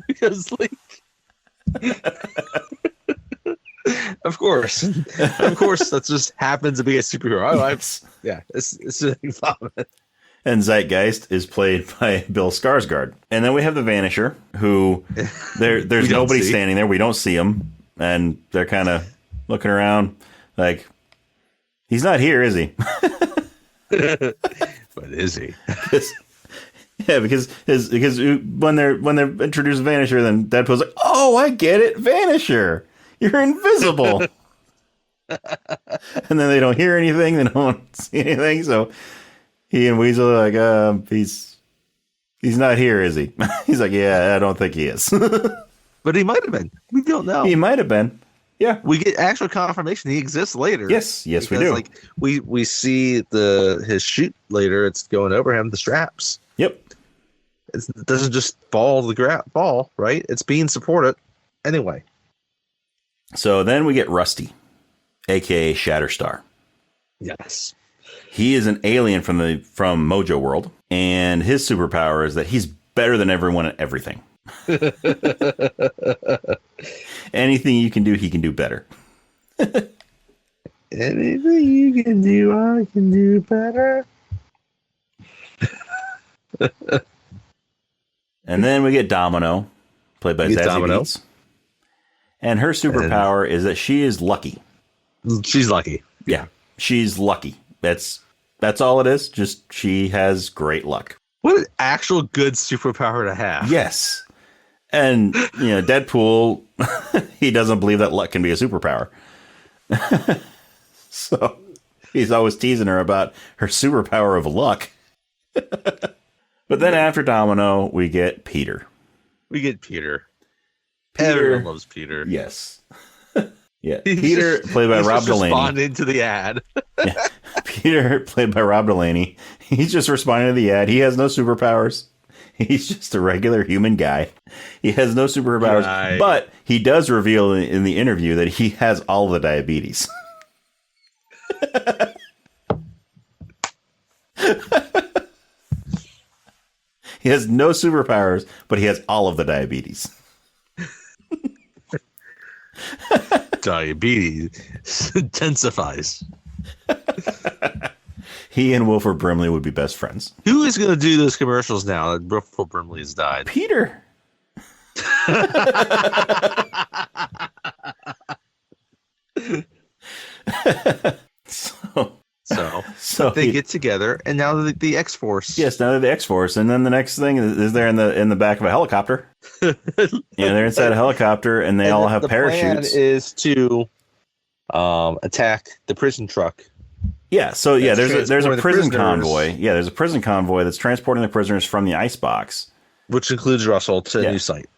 Because of course, that just happens to be a superhero. Yes. It's vomit. And Zeitgeist is played by Bill Skarsgård. And then we have the Vanisher, who there's nobody standing there. We don't see him. And they're kind of looking around, like, he's not here, is he? But is he? Yeah, because when they're introduced Vanisher, then Deadpool's like, oh, I get it, Vanisher, you're invisible. And then they don't hear anything, they don't see anything, so he and Weasel are like, he's not here, is he? He's like, yeah, I don't think he is. But he might have been. We don't know. He might have been. Yeah, we get actual confirmation he exists later. Yes, we do. Like we see his chute later. It's going over him. The straps. Yep. It doesn't just fall, right? It's being supported anyway. So then we get Rusty, aka Shatterstar. Yes. He is an alien from Mojo World, and his superpower is that he's better than everyone at everything. Anything you can do, he can do better. Anything you can do, I can do better. And then we get Domino, played by Zazie Beetz. And her superpower is that she is lucky. She's lucky. Yeah, she's lucky. That's all it is. Just she has great luck. What an actual good superpower to have. Yes. And, Deadpool, he doesn't believe that luck can be a superpower. So he's always teasing her about her superpower of luck. But then after Domino, we get Peter. Peter. Everyone loves Peter. Yes. Yeah. Peter, played by Rob Delaney. Responding to the ad. Yeah. Peter, played by Rob Delaney. He's just responding to the ad. He has no superpowers. He's just a regular human guy. He has no superpowers, but he does reveal in the interview that he has all the diabetes. He has no superpowers, but he has all of the diabetes. Diabetes intensifies. He and Wilford Brimley would be best friends. Who is going to do those commercials now that Wilford Brimley has died? Peter. So they get together, and now the X-Force. Yes, now they're the X-Force, and then the next thing is they're in the back of a helicopter. Yeah, they're inside a helicopter, and they all have parachutes. The plan is to attack the prison truck. Yeah, so there's a prison convoy. Yeah, there's a prison convoy that's transporting the prisoners from the icebox, which includes Russell to a new site.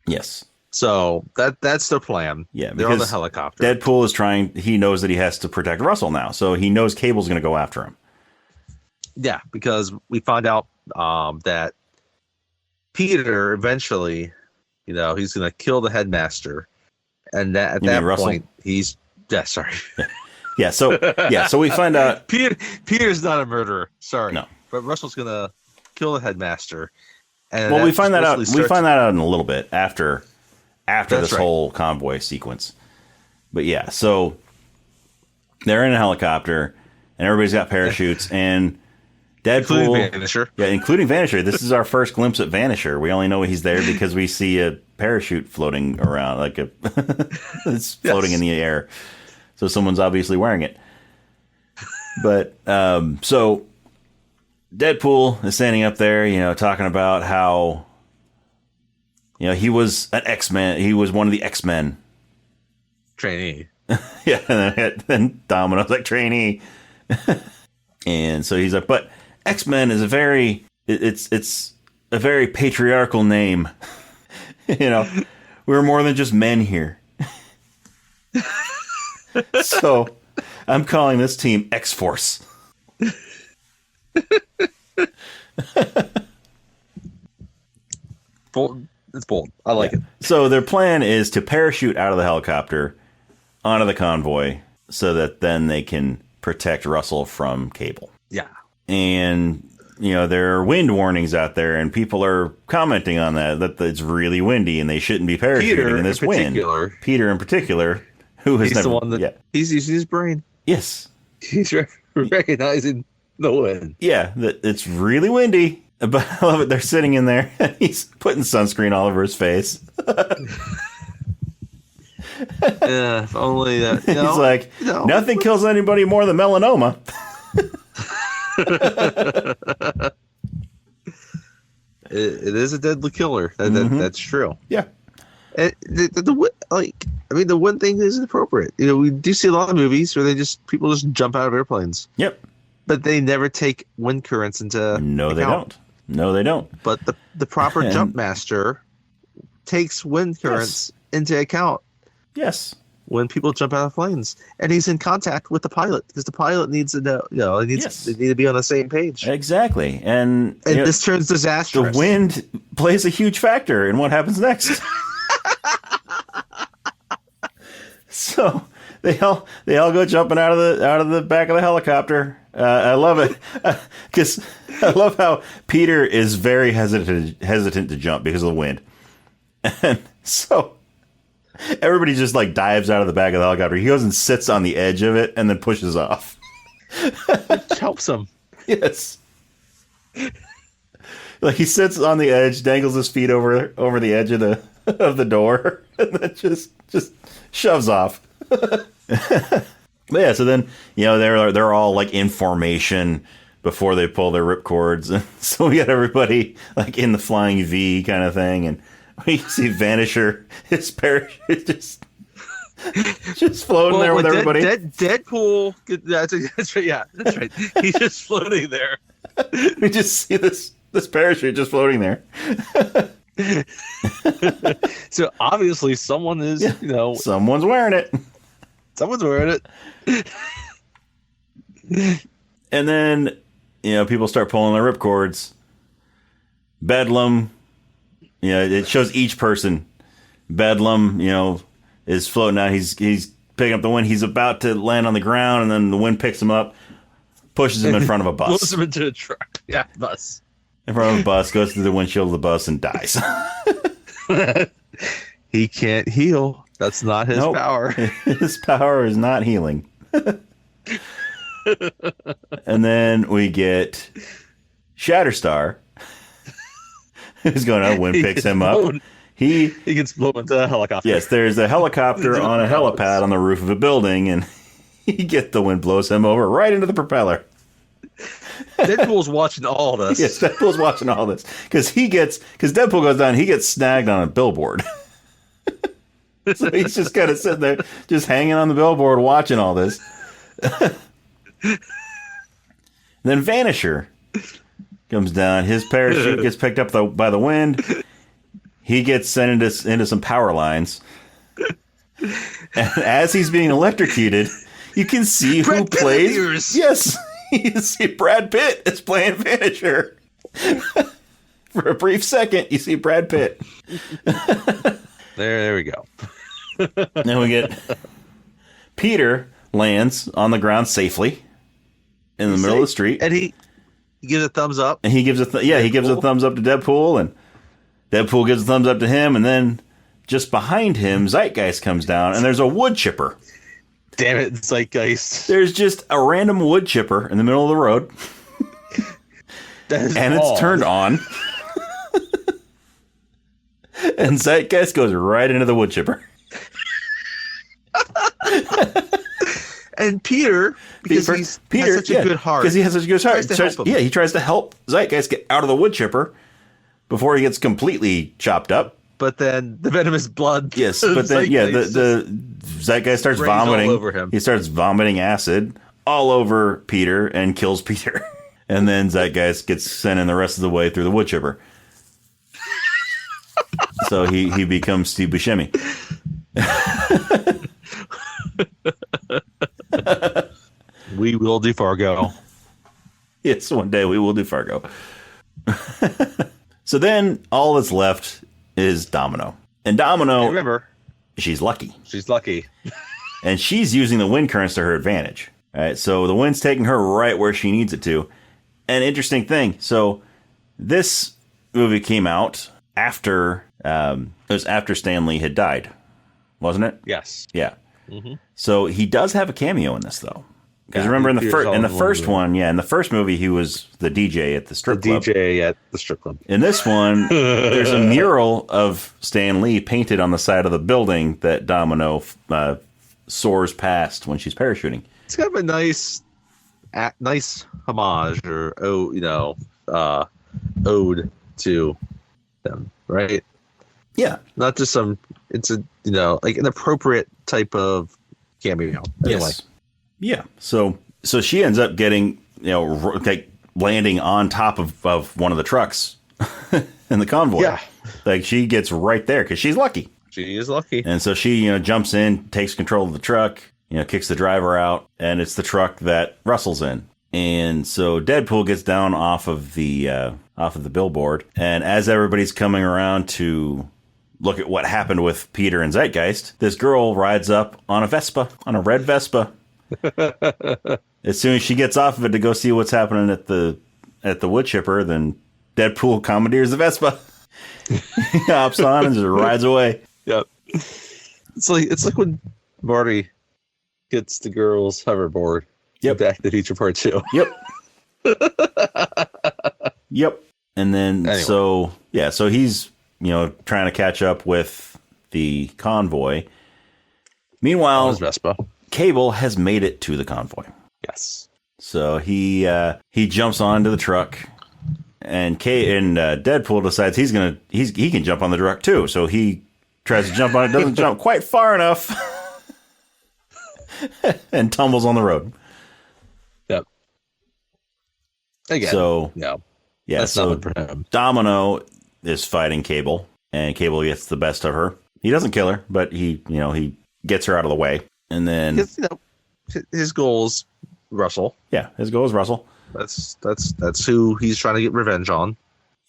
Yes. So that's their plan. Yeah, they're on the helicopter. Deadpool is trying. He knows that he has to protect Russell now, so he knows Cable's going to go after him. Yeah, because we find out that Peter eventually, he's going to kill the headmaster, and that at that point he's sorry. Yeah, so we find out Peter's not a murderer. Sorry, no, but Russell's going to kill the headmaster. And we find that out. We find that out in a little bit after this whole convoy sequence. But yeah, so they're in a helicopter, and everybody's got parachutes, and Deadpool, including Vanisher. Yeah, including Vanisher. This is our first glimpse at Vanisher. We only know he's there because we see a parachute floating around, like it's floating in the air. So someone's obviously wearing it. But so Deadpool is standing up there, talking about how he was an X-Men. He was one of the X-Men. Trainee. Yeah, and then Domino's like, trainee. And so he's like, but X-Men is it's a very patriarchal name. We're more than just men here. So I'm calling this team X-Force. Bold. It's bold. I like it. So their plan is to parachute out of the helicopter onto the convoy so that then they can protect Russell from Cable. Yeah. And, there are wind warnings out there, and people are commenting on that it's really windy and they shouldn't be parachuting in this wind. Peter in particular, who has he's never... the one that he's using his brain. Yes. He's recognizing the wind. Yeah, it's really windy. But I love it. They're sitting in there, and he's putting sunscreen all over his face. Yeah, if only that. He's like, nothing kills anybody more than melanoma. It is a deadly killer. That's true. Yeah. And the one thing is inappropriate. We do see a lot of movies where people just jump out of airplanes. Yep. But they never take wind currents into No, account. they don't. But the proper jump master takes wind currents into account. Yes. When people jump out of planes, and he's in contact with the pilot because the pilot needs to know. They need to be on the same page. Exactly, and this turns disastrous. The wind plays a huge factor in what happens next. So they all go jumping out of the back of the helicopter. I love it because I love how Peter is very hesitant to jump because of the wind, and so. Everybody just like dives out of the back of the helicopter. He goes and sits on the edge of it and then pushes off. Which helps him. Yes. Like he sits on the edge, dangles his feet over the edge of the door, and then just shoves off. But yeah, so then they're all like in formation before they pull their ripcords, and so we got everybody like in the flying V kind of thing, and we see Vanisher, his parachute just floating there with everybody. Deadpool, that's right. Yeah, that's right. He's just floating there. We just see this parachute just floating there. So obviously someone is, someone's wearing it. Someone's wearing it. And then, people start pulling their ripcords. Bedlam. It shows each person. Bedlam, is floating out. He's picking up the wind. He's about to land on the ground, and then the wind picks him up, pushes him in front of a bus. Pulls him into a truck. Yeah, bus. In front of a bus, goes through the windshield of the bus, and dies. He can't heal. That's not his power. His power is not healing. And then we get Shatterstar. Who's going out? Wind picks him up. He gets blown into a helicopter. Yes, there's a helicopter on a helipad on the roof of a building, and the wind blows him over right into the propeller. Deadpool's watching all this. Yes, Deadpool's watching all this because Deadpool goes down, he gets snagged on a billboard. So he's just kind of sitting there, just hanging on the billboard, watching all this. Then Vanisher comes down. His parachute gets picked up by the wind. He gets sent into some power lines. And as he's being electrocuted, you can see who plays. Yes, you see Brad Pitt is playing Vanisher. For a brief second, you see Brad Pitt. There we go. Then we get Peter lands on the ground safely in the middle of the street, and he gives a thumbs up. And he gives he gives a thumbs up to Deadpool, and Deadpool gives a thumbs up to him, and then just behind him, Zeitgeist comes down, and there's a wood chipper. Damn it, Zeitgeist! There's just a random wood chipper in the middle of the road, and it's turned on. And Zeitgeist goes right into the wood chipper. And Peter, because he has such a good heart. Because he has such a good heart. He tries to help Zeitgeist get out of the wood chipper before he gets completely chopped up. But then the venomous blood. Yes, but then the Zeitgeist starts vomiting. All over him. He starts vomiting acid all over Peter and kills Peter. And then Zeitgeist gets sent in the rest of the way through the wood chipper. So he becomes Steve Buscemi. We will do Fargo. Yes, one day we will do Fargo. So then all that's left is Domino. And Domino, remember, she's lucky. She's lucky. And she's using the wind currents to her advantage. All right, so the wind's taking her right where she needs it to. An interesting thing. So this movie came out after it was after Stan Lee had died, wasn't it? Yes. Yeah. Mm-hmm. So he does have a cameo in this, though. Because remember in the first movie he was the DJ at the strip club. DJ at the strip club. In this one, there's a mural of Stan Lee painted on the side of the building that Domino soars past when she's parachuting. It's kind of a nice homage or ode to them, right? Yeah, not just some. It's a like an appropriate type of cameo. Anyway. Yes. Yeah. So she ends up getting like landing on top of one of the trucks in the convoy. Yeah. Like she gets right there because she's lucky. She is lucky. And so she jumps in, takes control of the truck, kicks the driver out, and it's the truck that Russell's in. And so Deadpool gets down off of the billboard, and as everybody's coming around to look at what happened with Peter and Zeitgeist, this girl rides up on a red Vespa. As soon as she gets off of it to go see what's happening at the wood chipper, then Deadpool commandeers the Vespa. He hops on and just rides away. Yep. It's like when Marty gets the girl's hoverboard. Yep. Back to the Future Part 2. Yep. Yep. And then anyway. so he's trying to catch up with the convoy. Meanwhile, Vespa. Cable has made it to the convoy. Yes. So he jumps onto the truck, and Deadpool decides he can jump on the truck too. So he tries to jump on it, doesn't jump quite far enough, and tumbles on the road. Yep. Again. So yeah. That's so nothing for him. Domino is fighting Cable, and Cable gets the best of her. He doesn't kill her, but he gets her out of the way. And then his goal is Russell. Yeah, his goal is Russell. That's who he's trying to get revenge on.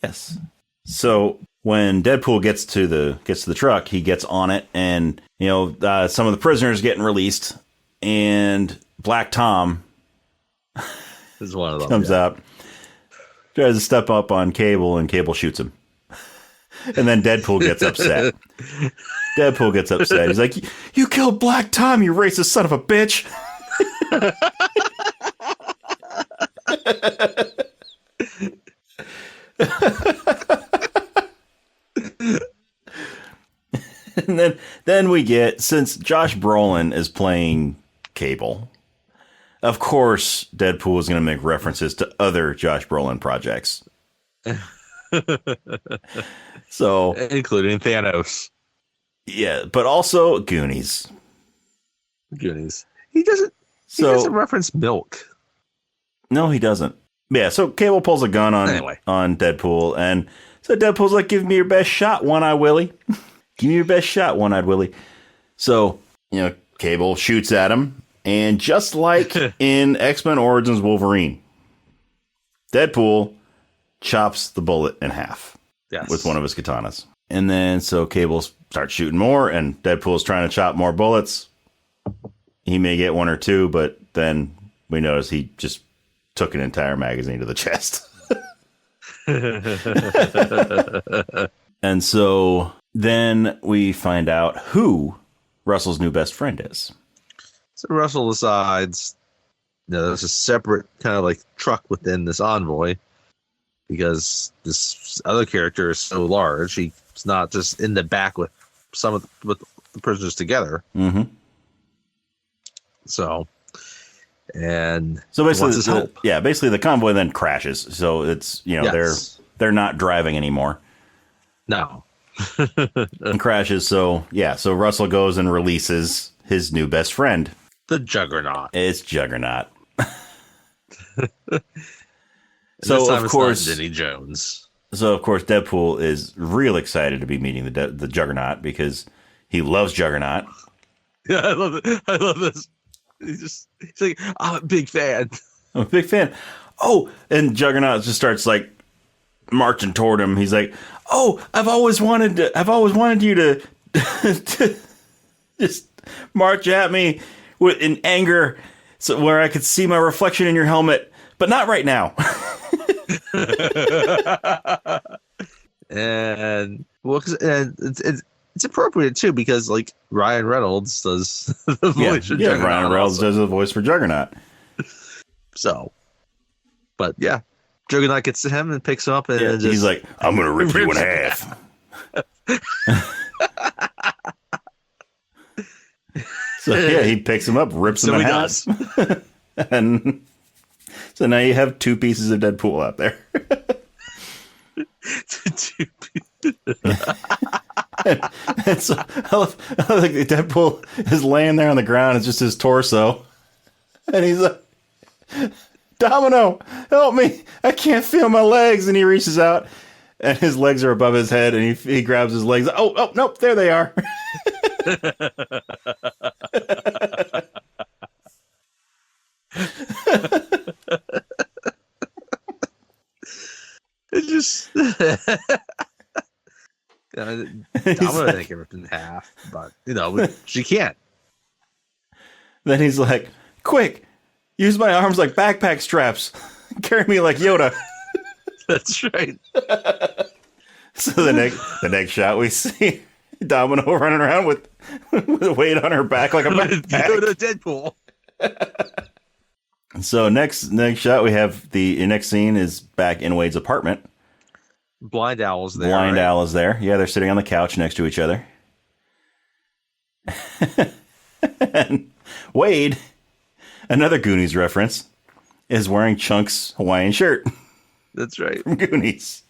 Yes. So when Deadpool gets to the truck, he gets on it, and some of the prisoners getting released, and Black Tom is one of them. Comes out, tries to step up on Cable, and Cable shoots him. And then Deadpool gets upset. He's like, "You killed Black Tom, you racist son of a bitch." And then we get, since Josh Brolin is playing Cable, of course Deadpool is going to make references to other Josh Brolin projects. So, including Thanos. Yeah, but also Goonies. He doesn't reference Milk. No, he doesn't. Yeah, so Cable pulls a gun on Deadpool, and so Deadpool's like, "Give me your best shot, One-Eye Willie. Give me your best shot, One-Eyed Willie." So, Cable shoots at him, and just like in X-Men Origins Wolverine, Deadpool chops the bullet in half with one of his katanas. And then so Cable starts shooting more, and Deadpool's trying to chop more bullets. He may get one or two, but then we notice he just took an entire magazine to the chest. And so then we find out who Russell's new best friend is. So Russell decides there's a separate kind of like truck within this envoy, because this other character is so large. He's not just in the back with with the prisoners together. Mm-hmm. So basically, basically the convoy then crashes. So it's they're not driving anymore. No. And crashes. So Russell goes and releases his new best friend, the Juggernaut. It's Juggernaut. So of course, Vinnie Jones. So of course, Deadpool is real excited to be meeting the Juggernaut, because he loves Juggernaut. Yeah, I love it. I love this. He's like, "I'm a big fan. I'm a big fan." Oh, and Juggernaut just starts like marching toward him. He's like, "Oh, I've always wanted you to to just march at me in anger, so where I could see my reflection in your helmet, but not right now." And it's appropriate too, because like Ryan Reynolds does the voice for Juggernaut. Ryan Reynolds does the voice for Juggernaut. So, but yeah, Juggernaut gets to him and picks him up, and Yeah, just, he's like, I'm going to rip you in half. So yeah, he picks him up, rips him in half. And so now you have two pieces of Deadpool out there. And so I love Deadpool is laying there on the ground. It's just his torso. And he's like, Domino, help me. I can't feel my legs. And he reaches out and his legs are above his head and he grabs his legs. Oh, nope, there they are. It just I'm gonna take it ripped in half, but she can't. Then he's like, quick, use my arms like backpack straps. Carry me like Yoda. That's right. So the next shot we see Domino running around with a weight on her back like a backpack. Yoda Deadpool. So next shot we have the next scene is back in Wade's apartment. Blind Owl's there. Blind Owl is there. Yeah, they're sitting on the couch next to each other. And Wade, another Goonies reference, is wearing Chunk's Hawaiian shirt. That's right. From Goonies.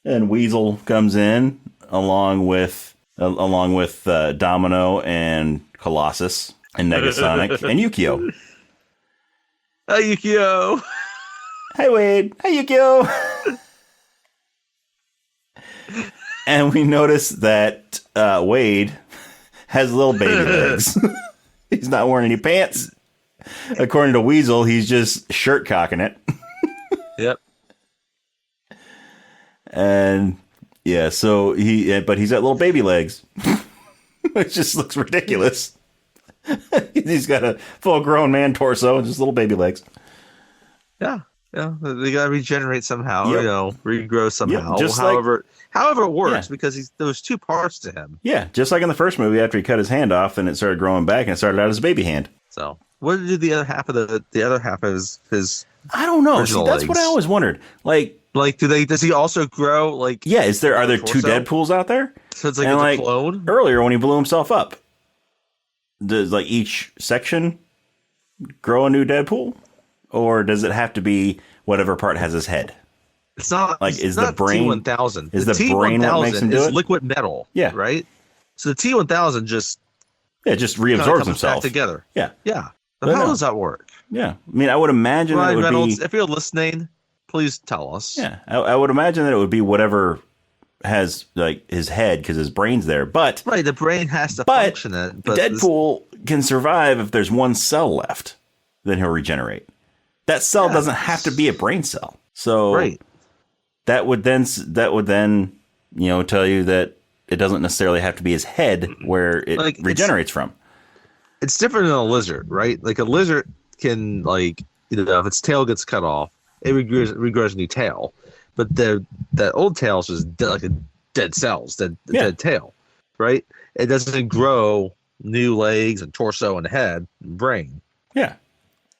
And Weasel comes in along with Domino and Colossus and Negasonic and Yukio. Hi, Yukio. Hi, Wade. Hi, Yukio. And we notice that Wade has little baby legs. He's not wearing any pants. According to Weasel, he's just shirt cocking it. Yep. And yeah, so but he's got little baby legs. It just looks ridiculous. He's got a full-grown man torso and just little baby legs. Yeah, they gotta regenerate somehow. Yep. Regrow somehow. Yep, just however it works, because there was two parts to him. Yeah, just like in the first movie, after he cut his hand off, and it started growing back, and it started out as a baby hand. So, what did the other half of the other half of his? I don't know. See, that's what I always wondered. Like, does he also grow? Like, yeah, are there two Deadpools out there? So it's like a clone. Earlier, when he blew himself up, does like each section grow a new Deadpool, or does it have to be whatever part has his head? It's not like is the brain T1000? Is the brain what makes him do it? Liquid metal. Yeah. Right. So the T1000 just reabsorbs himself back together. Yeah. Yeah. But how does that work? Yeah. I mean, I would imagine that it would Reynolds, be. If you're listening, please tell us. Yeah, I would imagine that it would be whatever has like his head because his brain's there. But the brain has to function. But Deadpool can survive if there's one cell left. Then he'll regenerate. That cell doesn't have to be a brain cell. So that would then tell you that it doesn't necessarily have to be his head where it regenerates from. It's different than a lizard, right? Like a lizard can if its tail gets cut off, it regrows a new tail. But that old tail is just like a dead cells, dead tail, right? It doesn't grow new legs and torso and head and brain. Yeah.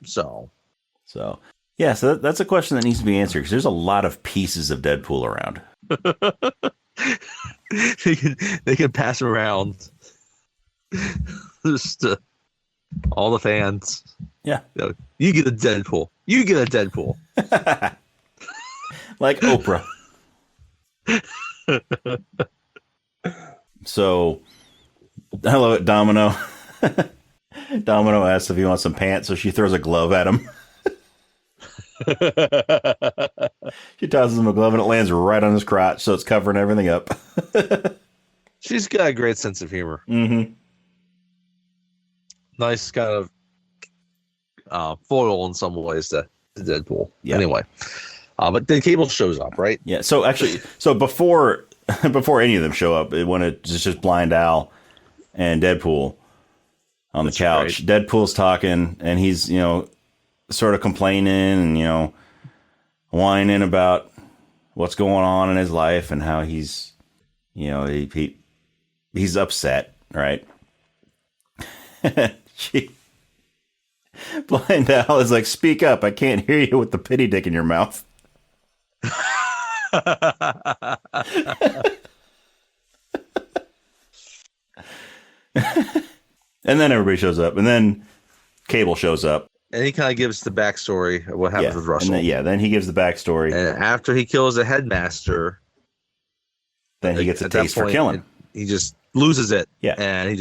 So that's a question that needs to be answered because there's a lot of pieces of Deadpool around. they can pass around just all the fans. Yeah. You get a Deadpool. You get a Deadpool. Like Oprah. So I love it. Domino asks if he wants some pants, so she throws a glove at him. She tosses him a glove and it lands right on his crotch, so it's covering everything up. She's got a great sense of humor. Mm-hmm. Nice kind of foil in some ways to Deadpool. Yeah. Anyway, but then Cable shows up, right? Yeah. So actually, before any of them show up, when it's just Blind Owl and Deadpool on the couch, right. Deadpool's talking and he's sort of complaining and whining about what's going on in his life and how he's he's upset, right? Blind Al is like, speak up. I can't hear you with the pity dick in your mouth. And then everybody shows up. And then Cable shows up. And he kind of gives the backstory of what happens with Russell. Then he gives the backstory. And after he kills the headmaster, then he gets a taste for killing. He just loses it. Yeah. And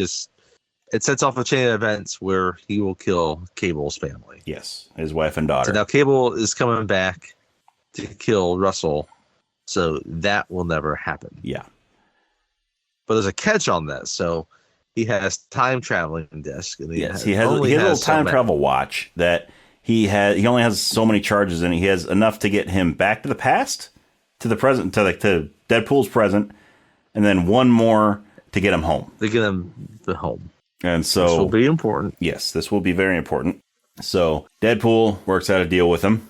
it sets off a chain of events where he will kill Cable's family. Yes, his wife and daughter. So now Cable is coming back to kill Russell. So that will never happen. Yeah. But there's a catch on this. So he has time traveling disc. And he has a little time travel watch that he only has so many charges in it. He has enough to get him back to the past, to the present, to Deadpool's present, and then one more to get him home. To get him the home. And so this will be important. Yes, this will be very important. So Deadpool works out a deal with him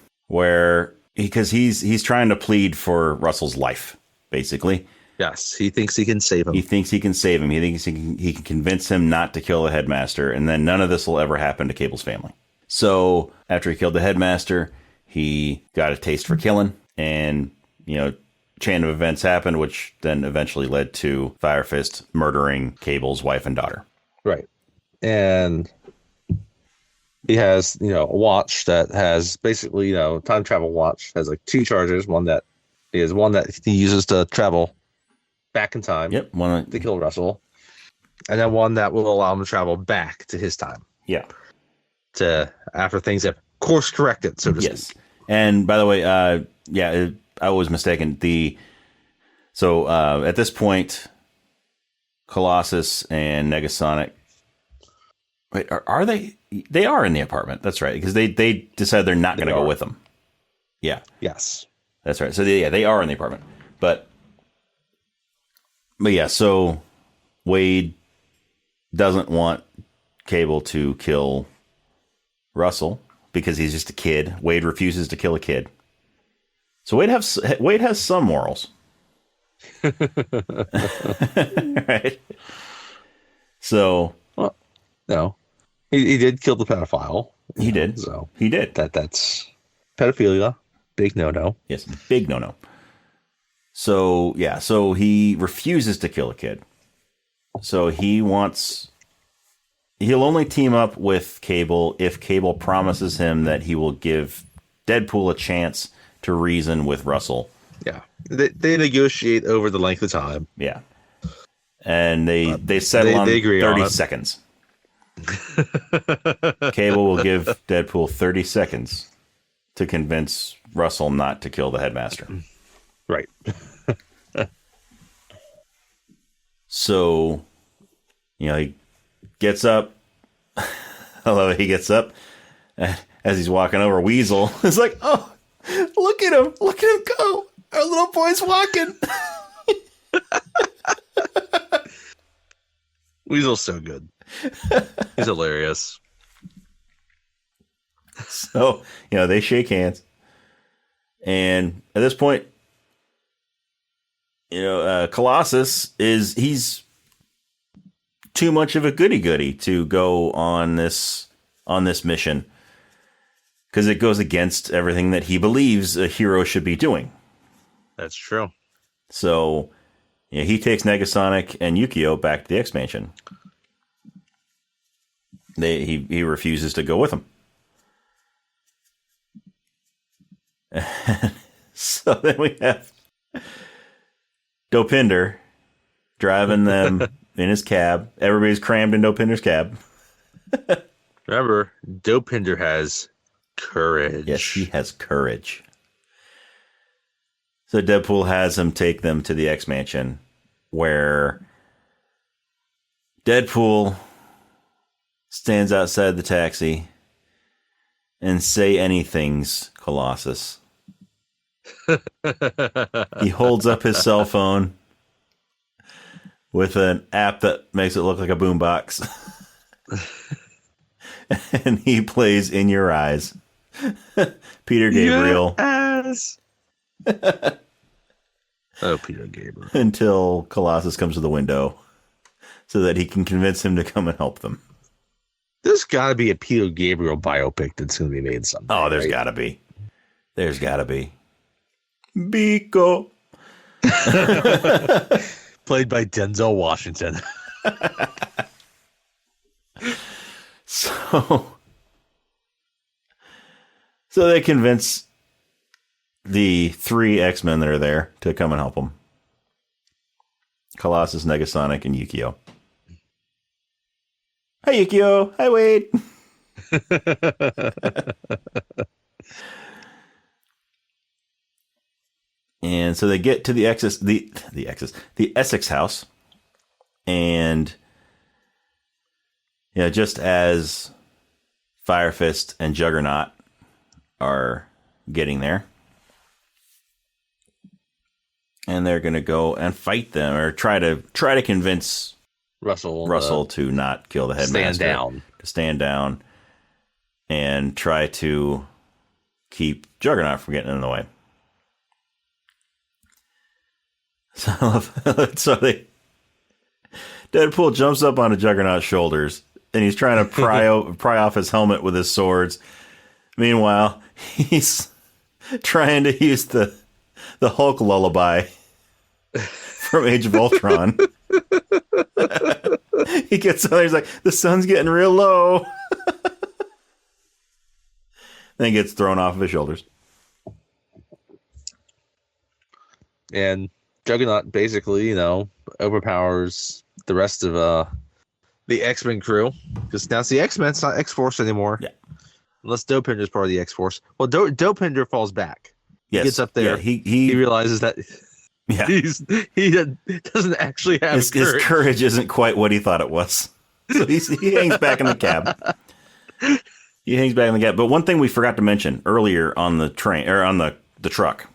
because he's trying to plead for Russell's life, basically. Yes, he thinks he can save him. He thinks he can save him. He thinks he can convince him not to kill the headmaster, and then none of this will ever happen to Cable's family. So after he killed the headmaster, he got a taste for killing, and chain of events happened, which then eventually led to Fire Fist murdering Cable's wife and daughter. Right. And he has, a watch that has basically, time travel watch, has like two charges. One that he uses to travel back in time. Yep. To kill Russell. And then one that will allow him to travel back to his time. Yeah. After things have course corrected, so to speak. And by the way, I was mistaken. At this point, Colossus and Negasonic. Wait, are they? They are in the apartment. That's right, because they decide they're not going to go with them. Yeah. Yes. That's right. So they are in the apartment, but yeah. So Wade doesn't want Cable to kill Russell because he's just a kid. Wade refuses to kill a kid. So Wade has some morals. Right. So, well, no, he did kill the pedophile. He did. So he did. That's pedophilia. Big no. Yes, big no. So yeah, so he refuses to kill a kid. So he'll only team up with Cable if Cable promises him that he will give Deadpool a chance to reason with Russell. Yeah. They negotiate over the length of time. Yeah. And they settle on 30 seconds. Cable will give Deadpool 30 seconds to convince Russell not to kill the headmaster. Right. So, he gets up. I love it. He gets up as he's walking over. Weasel is like, oh, look at him go. Our little boy's walking. Weasel's so good. He's hilarious. So, they shake hands. And at this point, Colossus he's too much of a goody-goody to go on this mission. Because it goes against everything that he believes a hero should be doing. That's true. So, he takes Negasonic and Yukio back to the X-Mansion. He refuses to go with them. So then we have Dopinder driving them in his cab. Everybody's crammed in Dopinder's cab. Remember, Dopinder has courage. Yes, he has courage. So Deadpool has him take them to the X-Mansion, where Deadpool stands outside the taxi and say anything's Colossus. He holds up his cell phone with an app that makes it look like a boombox. And he plays In Your Eyes. Peter Gabriel. Yes. Oh, Peter Gabriel. Until Colossus comes to the window so that he can convince him to come and help them. There's got to be a Peter Gabriel biopic that's going to be made someday. Oh, there's got to be. There's got to be. Biko. Played by Denzel Washington. So they convince the 3 X-Men that are there to come and help them. Colossus, Negasonic, and Yukio. Hi, Yukio. Hi, Wade. And so they get to the Essex house, and just as Fire Fist and Juggernaut are getting there, and they're going to go and fight them, or try to convince Russell to not kill the headmaster, to stand down, and try to keep Juggernaut from getting in the way. So Deadpool jumps up onto Juggernaut's shoulders, and he's trying to pry off his helmet with his swords. Meanwhile, he's trying to use the Hulk lullaby from Age of Ultron. He gets there, he's like, the sun's getting real low. Then he gets thrown off of his shoulders. And Juggernaut basically, overpowers the rest of the X-Men crew. Because now it's the X-Men, it's not X-Force anymore. Yeah. Unless Dopender's part of the X-Force. Well, Dopender falls back. Yes. He gets up there. Yeah, he realizes that he doesn't actually have his courage isn't quite what he thought it was. So he hangs back in the cab. But one thing we forgot to mention earlier on the train, or on the truck.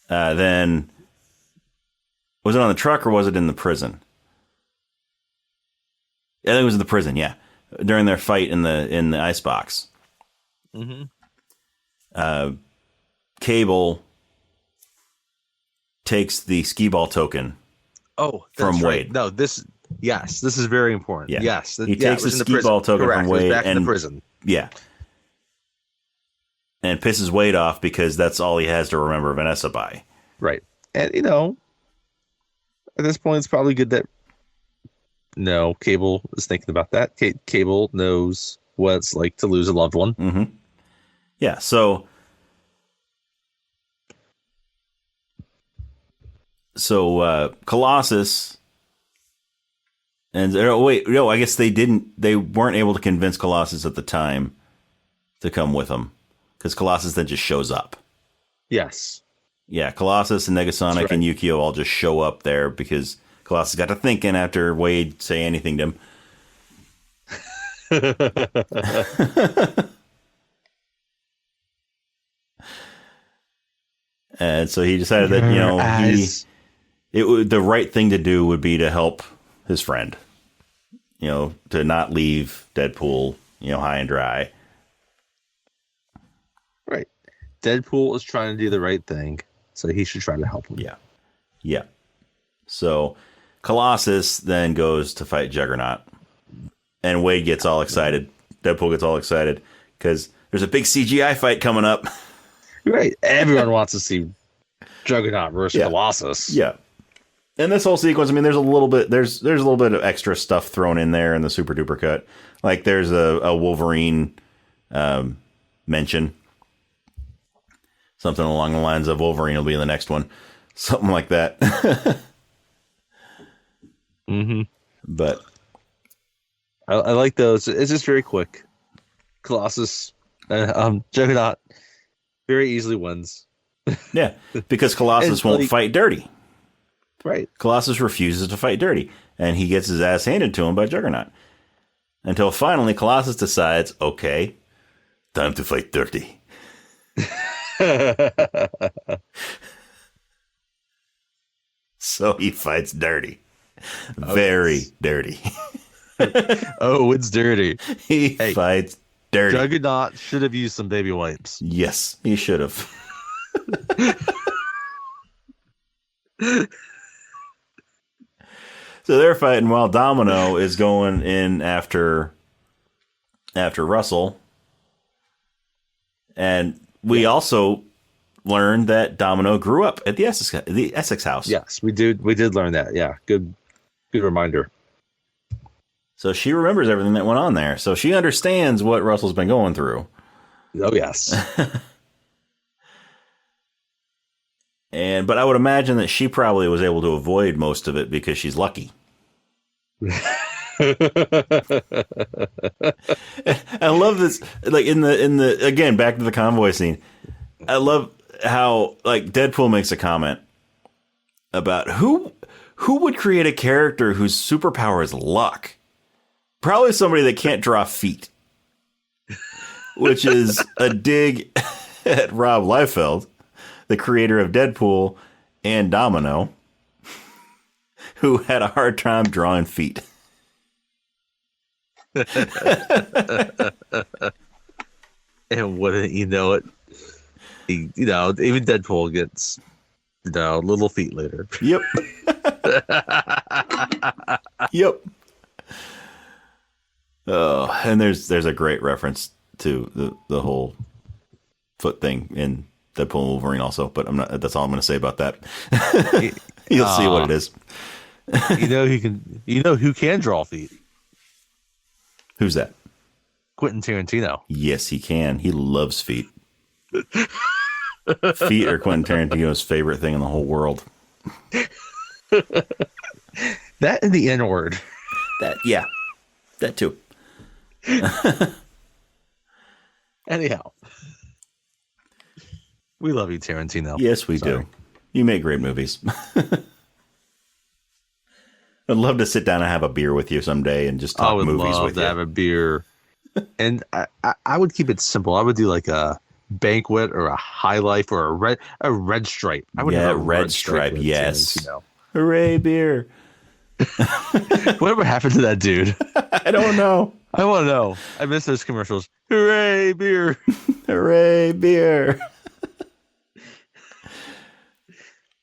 Then was it on the truck or was it in the prison? I think it was in the prison. Yeah, during their fight in the icebox. Mm-hmm. Cable takes the skee ball token. From Wade. No, this is very important. Yeah. Yes, he takes the skee ball token from Wade back in the prison. Yeah. And pisses Wade off because that's all he has to remember Vanessa by. Right. And, at this point, it's probably good that Cable is thinking about that. Cable knows what it's like to lose a loved one. Mm-hmm. Yeah, so Colossus and I guess they weren't able to convince Colossus at the time to come with them. Because Colossus then just shows up. Yes. Yeah, Colossus and Negasonic and Yukio all just show up there because Colossus got to thinking after Wade say anything to him. And so he decided that, the right thing to do would be to help his friend. To not leave Deadpool, high and dry. Right. Deadpool is trying to do the right thing, so he should try to help him. Yeah. Yeah. So Colossus then goes to fight Juggernaut, and Wade gets all excited. Deadpool gets all excited because there's a big CGI fight coming up. Right. Everyone wants to see Juggernaut versus Colossus. Yeah. And this whole sequence, there's a little bit of extra stuff thrown in there in the super duper cut. Like there's a Wolverine mention. Something along the lines of Wolverine will be in the next one. Something like that. Mm-hmm. But I like those. It's just very quick. Colossus, Juggernaut very easily wins. Yeah, because Colossus won't fight dirty. Right. Colossus refuses to fight dirty, and he gets his ass handed to him by Juggernaut. Until finally Colossus decides, okay, time to fight dirty. So he fights dirty. Very dirty. It's dirty. He fights dirty. Juggernaut should have used some baby wipes. Yes, he should have. So they're fighting while Domino is going in after Russell. And we also learned that Domino grew up at the Essex house. Yes, we did learn that. Yeah, good reminder. So she remembers everything that went on there. So she understands what Russell's been going through. Oh, yes. But I would imagine that she probably was able to avoid most of it because she's lucky. I love this, like in the again, back to the convoy scene. I love how like Deadpool makes a comment about who would create a character whose superpower is luck. Probably somebody that can't draw feet, which is a dig at Rob Liefeld, the creator of Deadpool and Domino, who had a hard time drawing feet. And wouldn't you know it? Even Deadpool gets little feet later. Yep. Yep. Oh, and there's a great reference to the whole foot thing in Deadpool and Wolverine also, but I'm not. That's all I'm going to say about that. You'll see what it is. Who can draw feet? Who's that? Quentin Tarantino. Yes, he can. He loves feet. Feet are Quentin Tarantino's favorite thing in the whole world. That and the N-word. That too. Anyhow, we love you, Tarantino. Yes, we do. You make great movies. I'd love to sit down and have a beer with you someday and just talk movies with you. I would love to have a beer. And I would keep it simple. I would do like a banquet or a high life or a red stripe. I would have a red stripe. Yes. Hooray, beer. Whatever happened to that dude? I don't know. I want to know. I miss those commercials. Hooray, beer. Hooray, beer.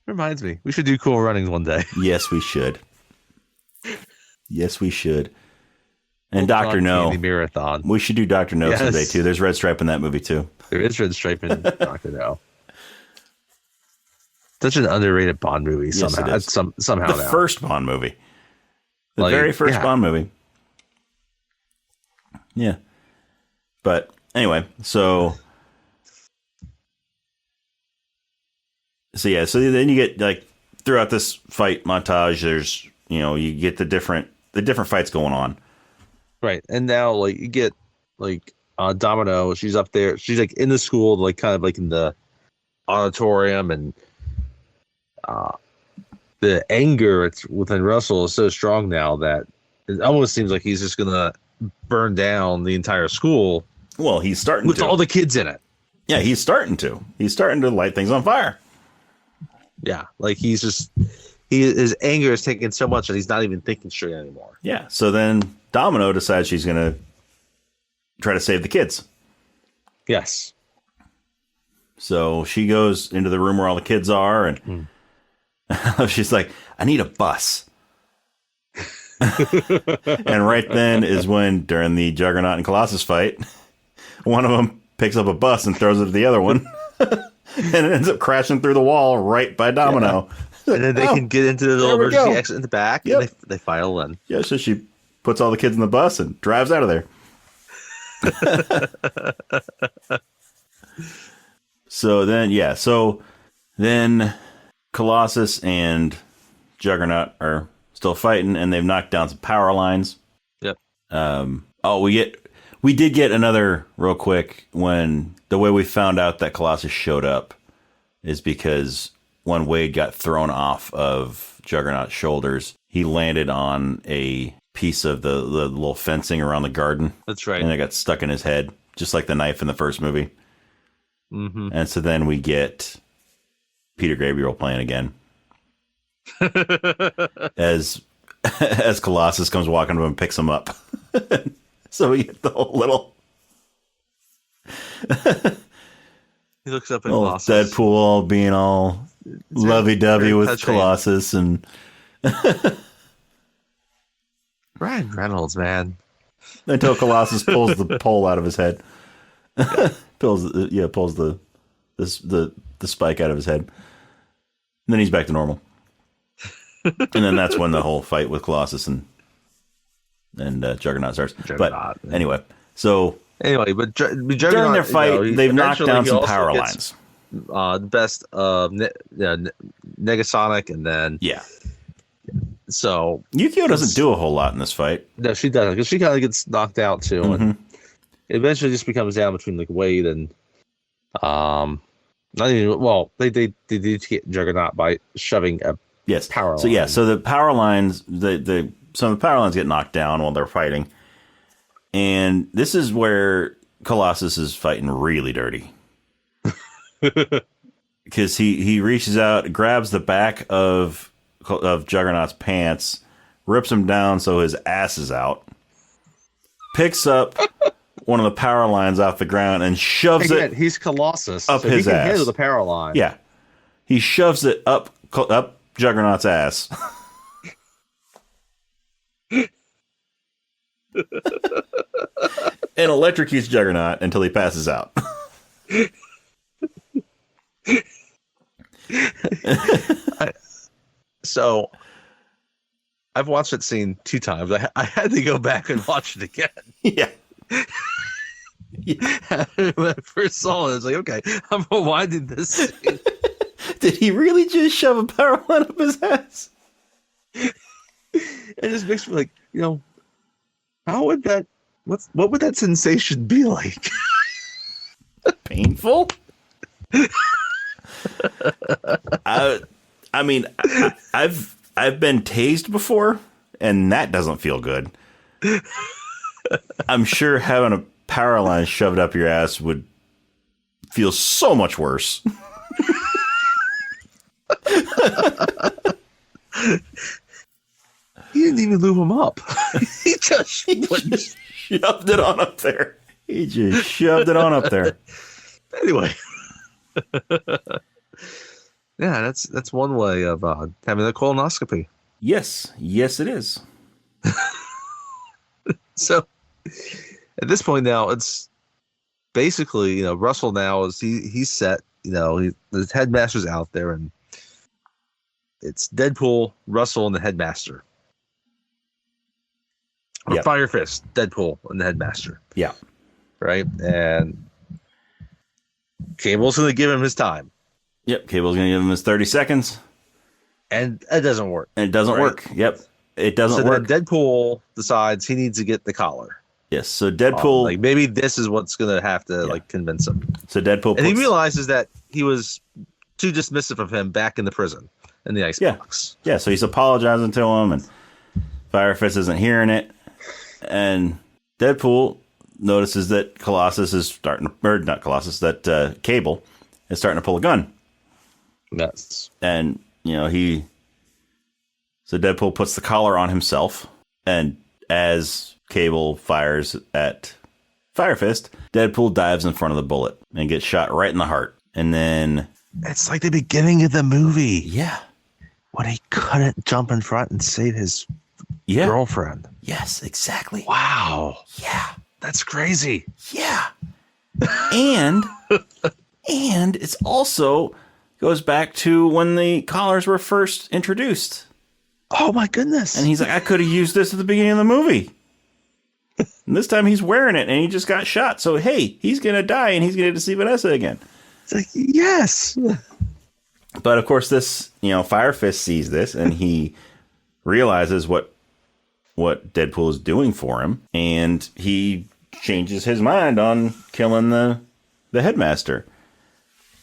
Reminds me, we should do Cool Runnings one day. Yes, we should. Yes, we should. And Dr. No. Marathon. We should do Dr. No someday, too. There's Red Stripe in that movie, too. There is Red Stripe in Dr. No. Such an underrated Bond movie somehow. Yes, somehow the first Bond movie. The very first Bond movie. Yeah. But anyway, so then you get like throughout this fight montage, there's you get the different fights going on. Right. And now like you get like Domino, she's up there, she's like in the school, like kind of like in the auditorium, and the anger within Russell is so strong now that it almost seems like he's just gonna burn down the entire school. Well, he's starting with all the kids in it. Yeah, he's starting to light things on fire. Yeah, like his anger is taking so much that he's not even thinking straight anymore. Yeah. So then Domino decides she's gonna try to save the kids. Yes. So she goes into the room where all the kids are, and she's like, "I need a bus." And right then is when, during the Juggernaut and Colossus fight, one of them picks up a bus and throws it at the other one, and it ends up crashing through the wall right by Domino. Yeah. And then they can get into the little emergency exit in the back, and they file in. Yeah, so she puts all the kids in the bus and drives out of there. So then Colossus and Juggernaut are still fighting, and they've knocked down some power lines. Yep. We did get another real quick, when the way we found out that Colossus showed up is because when Wade got thrown off of Juggernaut's shoulders, he landed on a piece of the little fencing around the garden. That's right. And it got stuck in his head, just like the knife in the first movie. Mm-hmm. And so then we get Peter Gabriel playing again. as Colossus comes walking to him and picks him up. So we get the whole little he looks up at Colossus. Deadpool being all lovey-dovey with Colossus, and Ryan Reynolds, man. Until Colossus pulls the pole out of his head. pulls the spike out of his head. And then he's back to normal. And then that's when the whole fight with Colossus and Juggernaut starts. Anyway, but Juggernaut, during their fight, they've knocked down some power lines. The best Negasonic, and then so Yukio doesn't do a whole lot in this fight. No, she doesn't, because she kind of gets knocked out too, and it eventually just becomes down between like Wade and not even they did get Juggernaut by shoving a power line. So the power lines, some of the power lines get knocked down while they're fighting, and this is where Colossus is fighting really dirty. Because he reaches out, grabs the back of Juggernaut's pants, rips him down so his ass is out, picks up one of the power lines off the ground and shoves it. He's Colossus up his he can ass. handle the power line. Yeah, he shoves it up Juggernaut's ass. And electrocutes Juggernaut until he passes out. So I've watched that scene 2 times. I had to go back and watch it again. Yeah. When I first saw it, I was like, okay, I'm rewinding this scene. Did he really just shove a power line up his ass? It just makes me like, how would that, what would that sensation be like? Painful? I mean, I've been tased before, and that doesn't feel good. I'm sure having a power line shoved up your ass would feel so much worse. He didn't even lube him up. He just shoved it on up there. He just shoved it on up there. Anyway. Yeah, that's one way of having a colonoscopy. Yes, it is. So at this point now, it's basically Russell now is he's set. The headmaster's out there, and it's Deadpool, Russell, and the headmaster. Or Fire Fist, Deadpool, and the headmaster. Yeah. Right, and Cable's going to give him his time. Yep, Cable's going to give him his 30 seconds. And it doesn't work. And it doesn't work. Yep, it doesn't work. So then Deadpool decides he needs to get the collar. Yes, so Deadpool... maybe this is what's going to have to convince him. So Deadpool... And he realizes that he was too dismissive of him back in the prison, in the icebox. Yeah, so he's apologizing to him, and Fire Fist isn't hearing it. And Deadpool notices that Colossus is starting to... Or not Colossus, that Cable is starting to pull a gun. Yes. And, So Deadpool puts the collar on himself, and as Cable fires at Fire Fist, Deadpool dives in front of the bullet and gets shot right in the heart. And then... It's like the beginning of the movie. Yeah. When he couldn't jump in front and save his girlfriend. Yes, exactly. Wow. Yeah. That's crazy. Yeah. And it's also goes back to when the collars were first introduced. Oh my goodness. And he's like, I could have used this at the beginning of the movie. And this time he's wearing it and he just got shot. So, hey, he's going to die and he's going to see Vanessa again. It's like, yes. But of course this, Fire Fist sees this and he realizes what Deadpool is doing for him. And he changes his mind on killing the headmaster.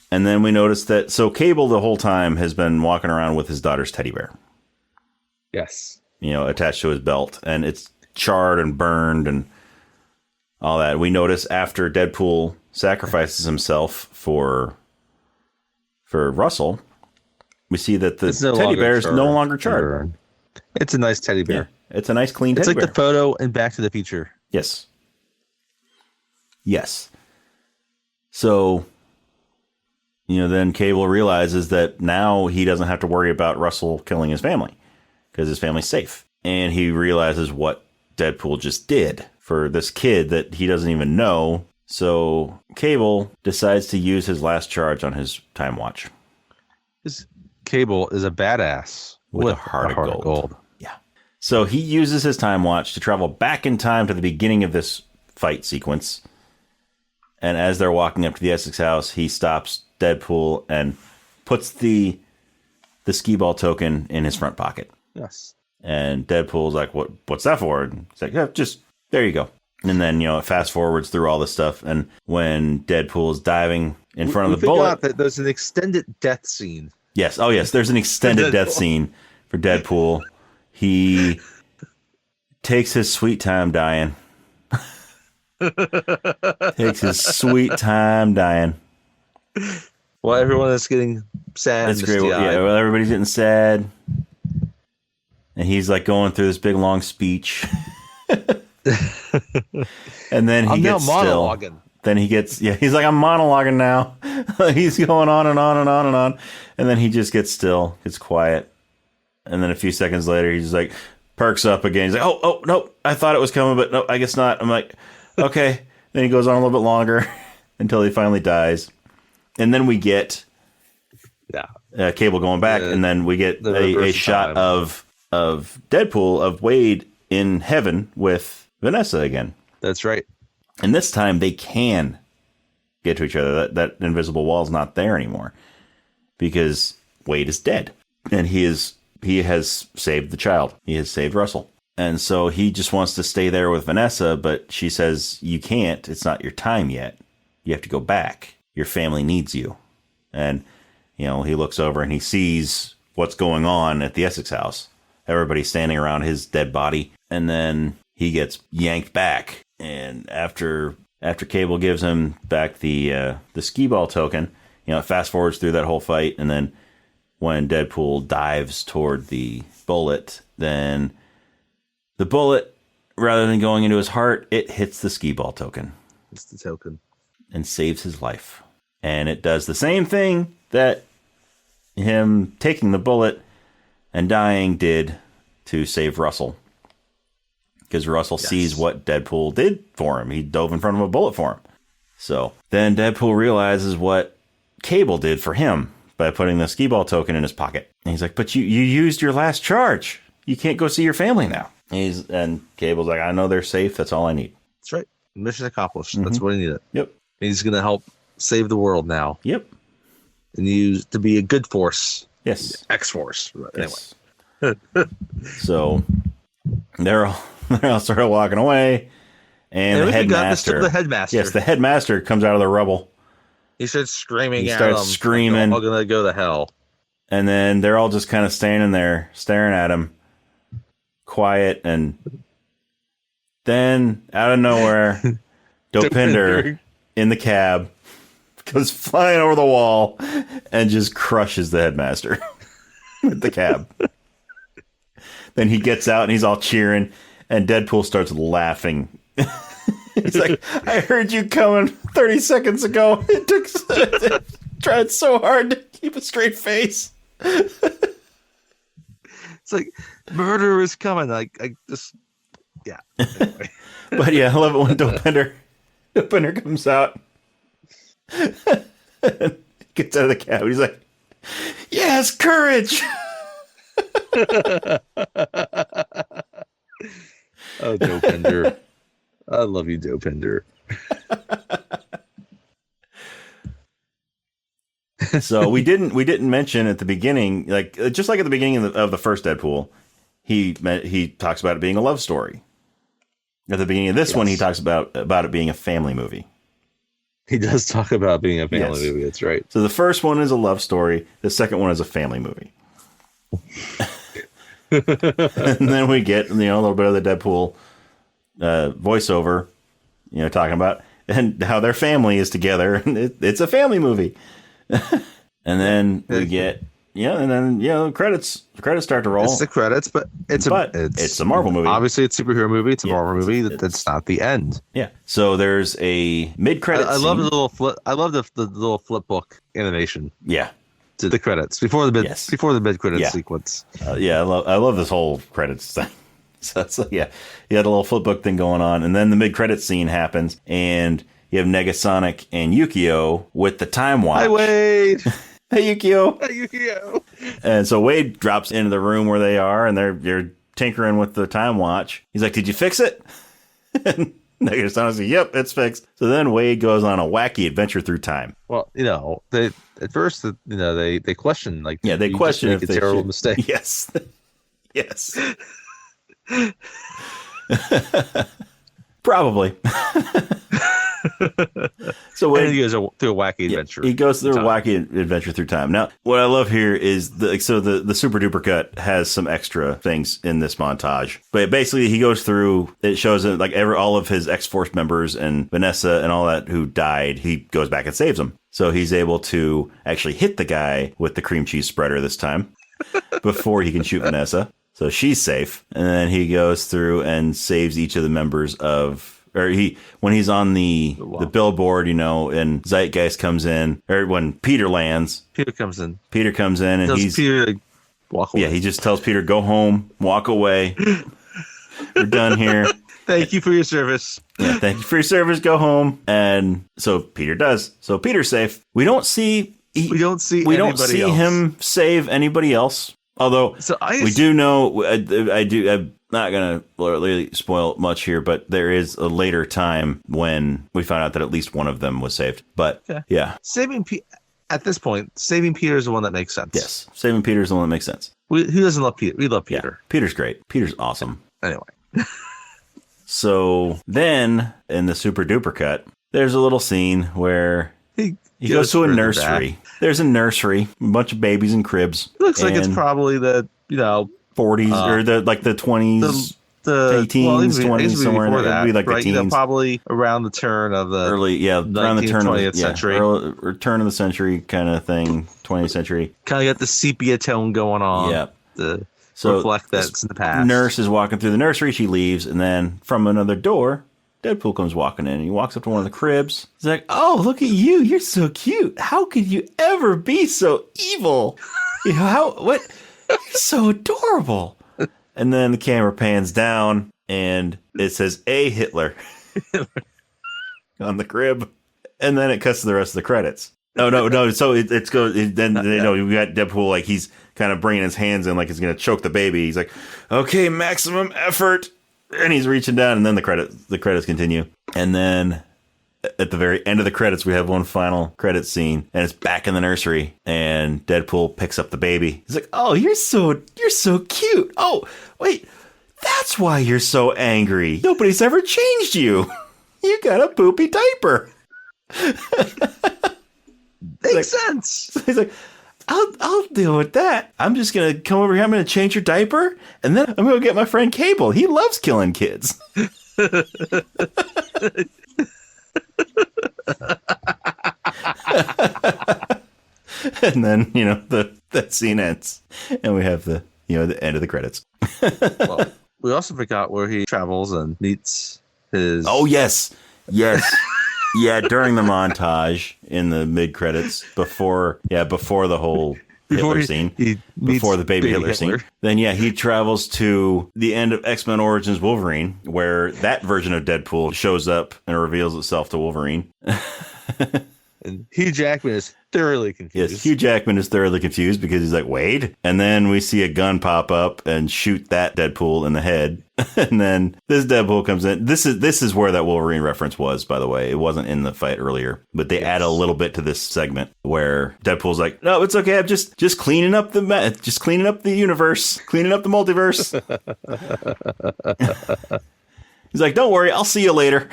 And then we notice that, so Cable the whole time has been walking around with his daughter's teddy bear. Yes. Attached to his belt. And it's charred and burned and all that. We notice after Deadpool sacrifices himself for Russell, we see that the teddy bear is no longer charred. It's a nice teddy bear. Yeah, it's a nice clean teddy bear. It's like the photo in Back to the Future. Yes. So, then Cable realizes that now he doesn't have to worry about Russell killing his family because his family's safe. And he realizes what Deadpool just did for this kid that he doesn't even know. So Cable decides to use his last charge on his time watch. Cable is a badass with a heart of gold. Yeah. So he uses his time watch to travel back in time to the beginning of this fight sequence. And as they're walking up to the Essex house, he stops Deadpool and puts the skee-ball token in his front pocket. Yes. And Deadpool's like, what's that for? And he's like, yeah, just, there you go. And then, it fast forwards through all this stuff. And when Deadpool's diving in front of the bullet. That there's an extended death scene. Yes. Oh, yes. There's an extended death scene for Deadpool. He takes his sweet time dying. Takes his sweet time dying. Well, everyone is getting sad. That's great. Yeah, well, everybody's getting sad. And he's like going through this big long speech. And then he gets still. Then he gets, he's like, I'm monologuing now. He's going on and on and on and on. And then he just gets still, gets quiet. And then a few seconds later, he's like, perks up again. He's like, oh, no, I thought it was coming, but no, I guess not. I'm like, okay. Then he goes on a little bit longer until he finally dies. And then we get Cable going back. And then we get a shot of Deadpool, of Wade in heaven with Vanessa again. That's right. And this time they can get to each other. That invisible wall is not there anymore because Wade is dead, and he has saved the child. He has saved Russell, and so he just wants to stay there with Vanessa. But she says, "You can't. It's not your time yet. You have to go back. Your family needs you." And he looks over and he sees what's going on at the Essex house. Everybody's standing around his dead body, and then he gets yanked back. And after Cable gives him back the skee-ball token, it fast forwards through that whole fight. And then when Deadpool dives toward the bullet, then the bullet, rather than going into his heart, it hits the skee-ball token. It's the token. And saves his life. And it does the same thing that him taking the bullet and dying did to save Russell. Because Russell sees what Deadpool did for him. He dove in front of a bullet for him. So then Deadpool realizes what Cable did for him by putting the skee-ball token in his pocket. And he's like, but you used your last charge. You can't go see your family now. And Cable's like, I know they're safe. That's all I need. That's right. Mission accomplished. Mm-hmm. That's what he needed. Yep. He's going to help save the world now. Yep. And use to be a good force. Yes. X-Force. Yes. Anyway. So they're all started walking away, and the headmaster. Yes, the headmaster comes out of the rubble. He starts screaming. He starts screaming. I'm gonna go to hell. And then they're all just kind of standing there, staring at him, quiet. And then out of nowhere, Dopinder in the cab goes flying over the wall and just crushes the headmaster with the cab. Then he gets out and he's all cheering. And Deadpool starts laughing. He's like, I heard you coming 30 seconds ago. It tried so hard to keep a straight face. It's like, murder is coming. I just, yeah. Anyway. But yeah, I love it when Dopinder comes out. Gets out of the cab. He's like, yes, courage. Oh, Dopinder. I love you, Dopinder. So we didn't mention at the beginning, just like at the beginning of the first Deadpool, he talks about it being a love story. At the beginning of this one, he talks about it being a family movie. He does talk about being a family movie. That's right. So the first one is a love story. The second one is a family movie. And then we get a little bit of the Deadpool voiceover, talking about and how their family is together, and it's a family movie. And then we get and then credits start to roll. It's the credits, but it's a Marvel movie. Obviously, it's a superhero movie. It's a Marvel movie. That's not the end. Yeah. So there's a mid-credit. I love the little flip. I love the little flip book animation. Yeah. To the credits before the mid credits sequence. I love this whole credits thing. So yeah, you had a little flipbook thing going on, and then the mid-credits scene happens, and you have Negasonic and Yukio with the time watch. Hi, Wade. Hey, Yukio. Hi, Yukio. And so Wade drops into the room where they are, and they're tinkering with the time watch. He's like, "Did you fix it?" And Negasonic's like, "Yep, it's fixed." So then Wade goes on a wacky adventure through time. Well, they at first, they question like, they question if it's they a terrible should. mistake. Yes, yes, probably. So Wade goes through a wacky adventure. He goes through a wacky adventure through time. Now, what I love here is the super duper cut has some extra things in this montage. But basically, he goes through. It shows that like all of his X-Force members and Vanessa and all that who died. He goes back and saves them. So he's able to actually hit the guy with the cream cheese spreader this time before he can shoot Vanessa. So she's safe. And then he goes through and saves each of the members of. Or when he's on the billboard, and Zeitgeist comes in, or when Peter lands, Peter comes in, and he's Peter walk away. Yeah, he just tells Peter, "Go home, walk away. We're done here. Thank you for your service." Yeah, thank you for your service. Go home." And so Peter does. So Peter's safe. We don't see him save anybody else. Although we do know, I'm not going to really spoil much here, but there is a later time when we found out that at least one of them was saved. But yeah. At this point, saving Peter is the one that makes sense. Yes, saving Peter is the one that makes sense. Who doesn't love Peter? We love Peter. Yeah, Peter's great. Peter's awesome. Anyway. So then in the super duper cut, there's a little scene where he goes to a nursery. There's a nursery, a bunch of babies in cribs. It looks like it's probably the 40s or the 20s, the 18s, 20s, somewhere in there. It'd be like the teens. Probably around the turn of the around the turn 20th century. Or turn of the century kind of thing, 20th century. Kind of got the sepia tone going on. Yeah. So reflect that's in the past. Nurse is walking through the nursery. She leaves, and then from another door, Deadpool comes walking in. He walks up to one of the cribs. He's like, "Oh, look at you! You're so cute. How could you ever be so evil? What? You're so adorable." And then the camera pans down, and it says "A Hitler" on the crib, and then it cuts to the rest of the credits. No. So it goes. Then we got Deadpool like he's kind of bringing his hands in like he's gonna choke the baby. He's like, "Okay, maximum effort." And he's reaching down, and then the credits continue. And then at the very end of the credits, we have one final credit scene, and it's back in the nursery, and Deadpool picks up the baby. He's like, "Oh, you're so cute. Oh, wait, that's why you're so angry. Nobody's ever changed you. You got a poopy diaper." Makes sense. He's like, I'll deal with that. I'm just going to come over here. I'm going to change your diaper. And then I'm going to get my friend Cable. He loves killing kids. And then, that scene ends. And we have the end of the credits. Well, we also forgot where he travels and meets his... Oh, yes. Yes. Yeah, during the montage in the mid-credits, before the whole Hitler scene, before the baby Hitler scene, then he travels to the end of X-Men Origins Wolverine, where that version of Deadpool shows up and reveals itself to Wolverine. And Hugh Jackman is thoroughly confused. Yes, Hugh Jackman is thoroughly confused because he's like, "Wade?" And then we see a gun pop up and shoot that Deadpool in the head. And then this Deadpool comes in. This is where that Wolverine reference was, by the way. It wasn't in the fight earlier, but they add a little bit to this segment where Deadpool's like, "No, it's okay. I'm just cleaning up the universe, cleaning up the multiverse." He's like, "Don't worry, I'll see you later.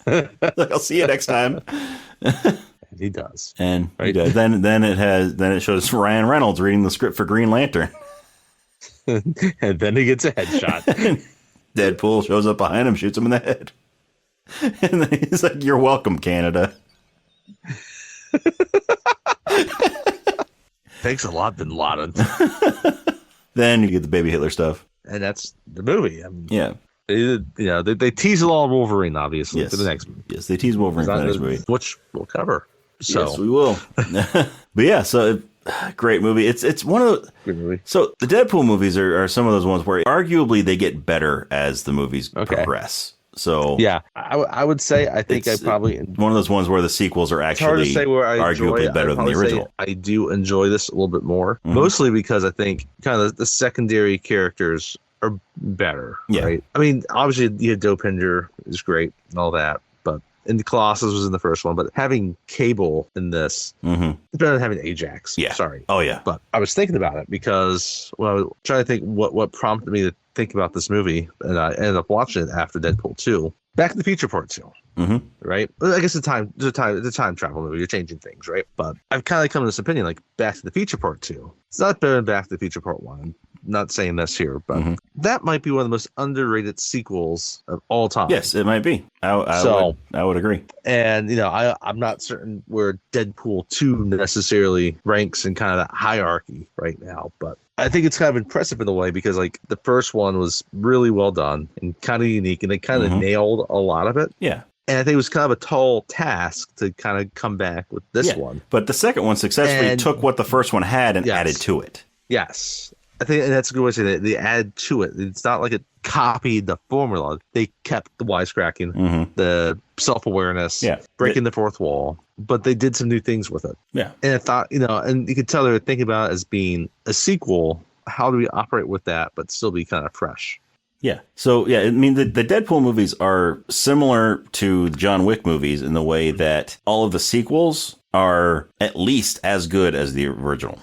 I'll see you next time." He does. And he does. Then it shows Ryan Reynolds reading the script for Green Lantern. And then he gets a headshot. Deadpool shows up behind him, shoots him in the head. And then he's like, "You're welcome, Canada." Thanks a lot, Bin Laden. Then you get the baby Hitler stuff. And that's the movie. Yeah. They tease a lot of Wolverine, obviously, for the next movie. Yes, they tease Wolverine for the next movie. Which we'll cover. So. Yes, we will. But yeah, so Great movie. It's one of the Good movie. So the Deadpool movies are some of those ones where arguably they get better as the movies progress. So yeah, I would say I think I probably one of those ones where the sequels are actually hard to say where I arguably better than the original. I do enjoy this a little bit more, mostly because I think kind of the secondary characters are better. Yeah. Right. I mean, obviously, you had Dopinder is great and all that, but and the Colossus was in the first one, but having Cable in this is better than having Ajax. Yeah. Sorry. Oh yeah. But I was thinking about it because when I was trying to think what prompted me to think about this movie, and I ended up watching it after Deadpool 2. Back to the Future Part 2. Right? I guess it's a time travel movie. You're changing things, right? But I've kind of come to this opinion, like Back to the Future Part 2. It's not better than Back to the Future Part 1. I'm not saying this here, but that might be one of the most underrated sequels of all time. Yes, it might be. I would agree. And, you know, I'm not certain where Deadpool 2 necessarily ranks in kind of that hierarchy right now, but I think it's kind of impressive in a way because, like, the first one was really well done and kind of unique, and they kind of nailed a lot of it. Yeah. And I think it was kind of a tall task to kind of come back with this one. But the second one successfully took what the first one had and added to it. Yes. I think that's a good way to say that. They add to it. It's not like it copied the formula. They kept the wisecracking, the self-awareness, breaking the fourth wall, but they did some new things with it. Yeah. And I thought, you know, and you could tell they were thinking about it as being a sequel. How do we operate with that, but still be kind of fresh? Yeah. So, yeah, I mean, the Deadpool movies are similar to the John Wick movies in the way that all of the sequels are at least as good as the original.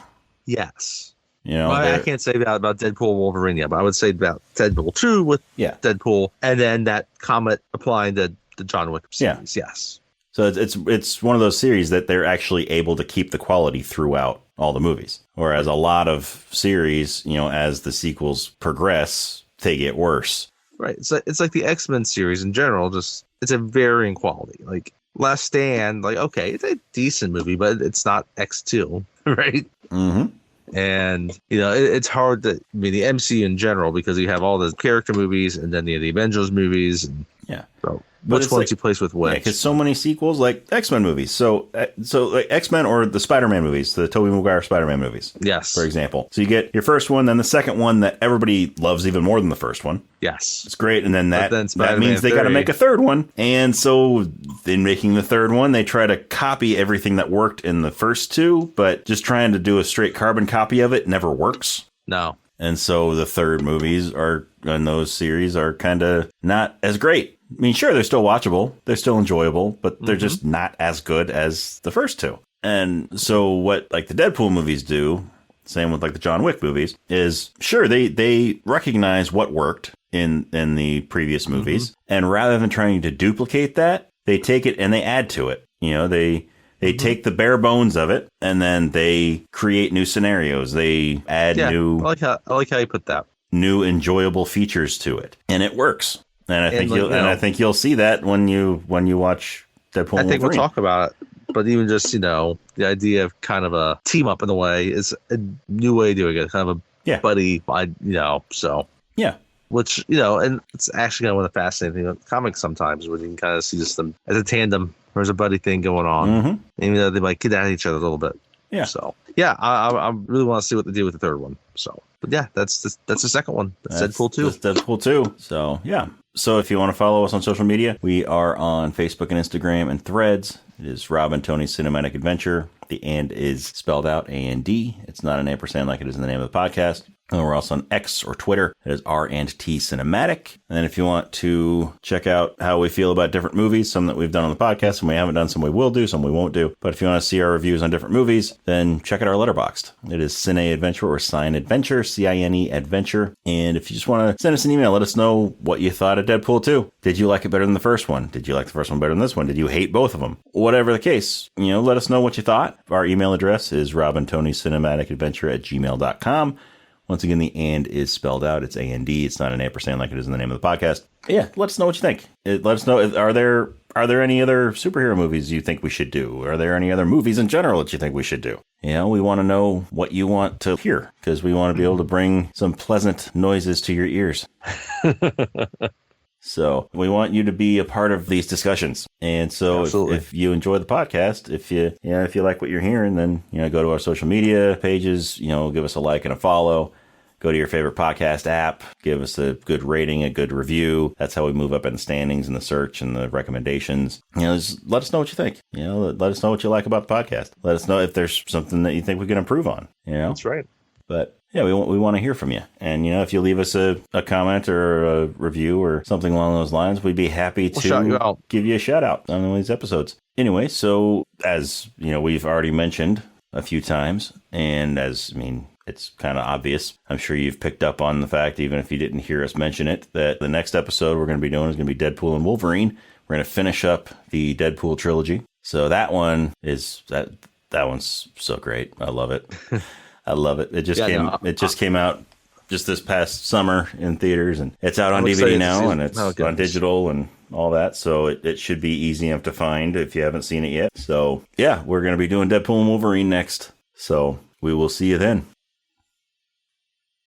Yes. You know, well, I can't say about Deadpool Wolverine yet, but I would say about Deadpool 2 with Deadpool, and then that comment applying to the John Wick series. Yeah. Yes. So it's one of those series that they're actually able to keep the quality throughout all the movies. Whereas a lot of series, you know, as the sequels progress, they get worse. Right. So it's like the X-Men series in general, just it's a varying quality. Like Last Stand, like, okay, it's a decent movie, but it's not X2, right? Mm-hmm. And, you know, it's hard to, I mean, the MCU in general, because you have all the character movies and then the Avengers movies. And so which ones you place with which? Because so many sequels, like X-Men movies. So like X-Men or the Spider-Man movies, the Tobey Maguire Spider-Man movies. Yes. For example. So you get your first one, then the second one that everybody loves even more than the first one. Yes. It's great. And then that means they got to make a third one. And so in making the third one, they try to copy everything that worked in the first two, but just trying to do a straight carbon copy of it never works. No. And so the third movies in those series are kind of not as great. I mean, sure, they're still watchable, they're still enjoyable, but they're just not as good as the first two. And so what like the Deadpool movies do, same with like the John Wick movies, is sure, they recognize what worked in the previous movies, and rather than trying to duplicate that, they take it and they add to it. You know, they take the bare bones of it, and then they create new scenarios. They add new. I like how you put that. New enjoyable features to it, and it works. And I think you'll see that when you watch Deadpool. I think we'll talk about it. But even just, you know, the idea of kind of a team up in a way is a new way of doing it. Kind of a buddy, you know. So yeah. Which, you know, and it's actually kind of one of the fascinating things with comics sometimes, where you can kind of see just them as a tandem. There's a buddy thing going on, even though they might get at each other a little bit. Yeah. So yeah, I really want to see what they do with the third one. So, but yeah, that's the second one. That's Deadpool 2. That's Deadpool 2. So yeah. So if you want to follow us on social media, we are on Facebook and Instagram and Threads. It is Rob and Tony's Cinematic Adventure. The and is spelled out A-N-D. It's not an ampersand like it is in the name of the podcast. And we're also on X or Twitter. It is R&T Cinematic. And then if you want to check out how we feel about different movies, some that we've done on the podcast, some we haven't done, some we will do, some we won't do. But if you want to see our reviews on different movies, then check out our Letterboxd. It is Cine Adventure or Cine Adventure, C-I-N-E Adventure. And if you just want to send us an email, let us know what you thought of Deadpool 2. Did you like it better than the first one? Did you like the first one better than this one? Did you hate both of them? Whatever the case, you know, let us know what you thought. Our email address is robandtonycinematicadventure@gmail.com. Once again, the and is spelled out. It's A-N-D. It's not an ampersand like it is in the name of the podcast. Yeah, let us know what you think. Let us know, are there any other superhero movies you think we should do? Are there any other movies in general that you think we should do? You know, we want to know what you want to hear, because we want to be able to bring some pleasant noises to your ears. So we want you to be a part of these discussions. And so if you enjoy the podcast, if you like what you're hearing, then, go to our social media pages, give us a like and a follow. Go to your favorite podcast app, give us a good rating, a good review. That's how we move up in the standings and the search and the recommendations. Just let us know what you think. Let us know what you like about the podcast. Let us know if there's something that you think we can improve on. That's right. But yeah, we want to hear from you. And, if you leave us a comment or a review or something along those lines, we'd be happy to give you a shout out on one of these episodes. Anyway, so as, we've already mentioned a few times, and it's kind of obvious. I'm sure you've picked up on the fact, even if you didn't hear us mention it, that the next episode we're going to be doing is going to be Deadpool and Wolverine. We're going to finish up the Deadpool trilogy. So that one is that one's so great. I love it. I love it. It just came out just this past summer in theaters, and it's out on DVD now, and it's on digital and all that. So it should be easy enough to find if you haven't seen it yet. So yeah, we're going to be doing Deadpool and Wolverine next. So we will see you then.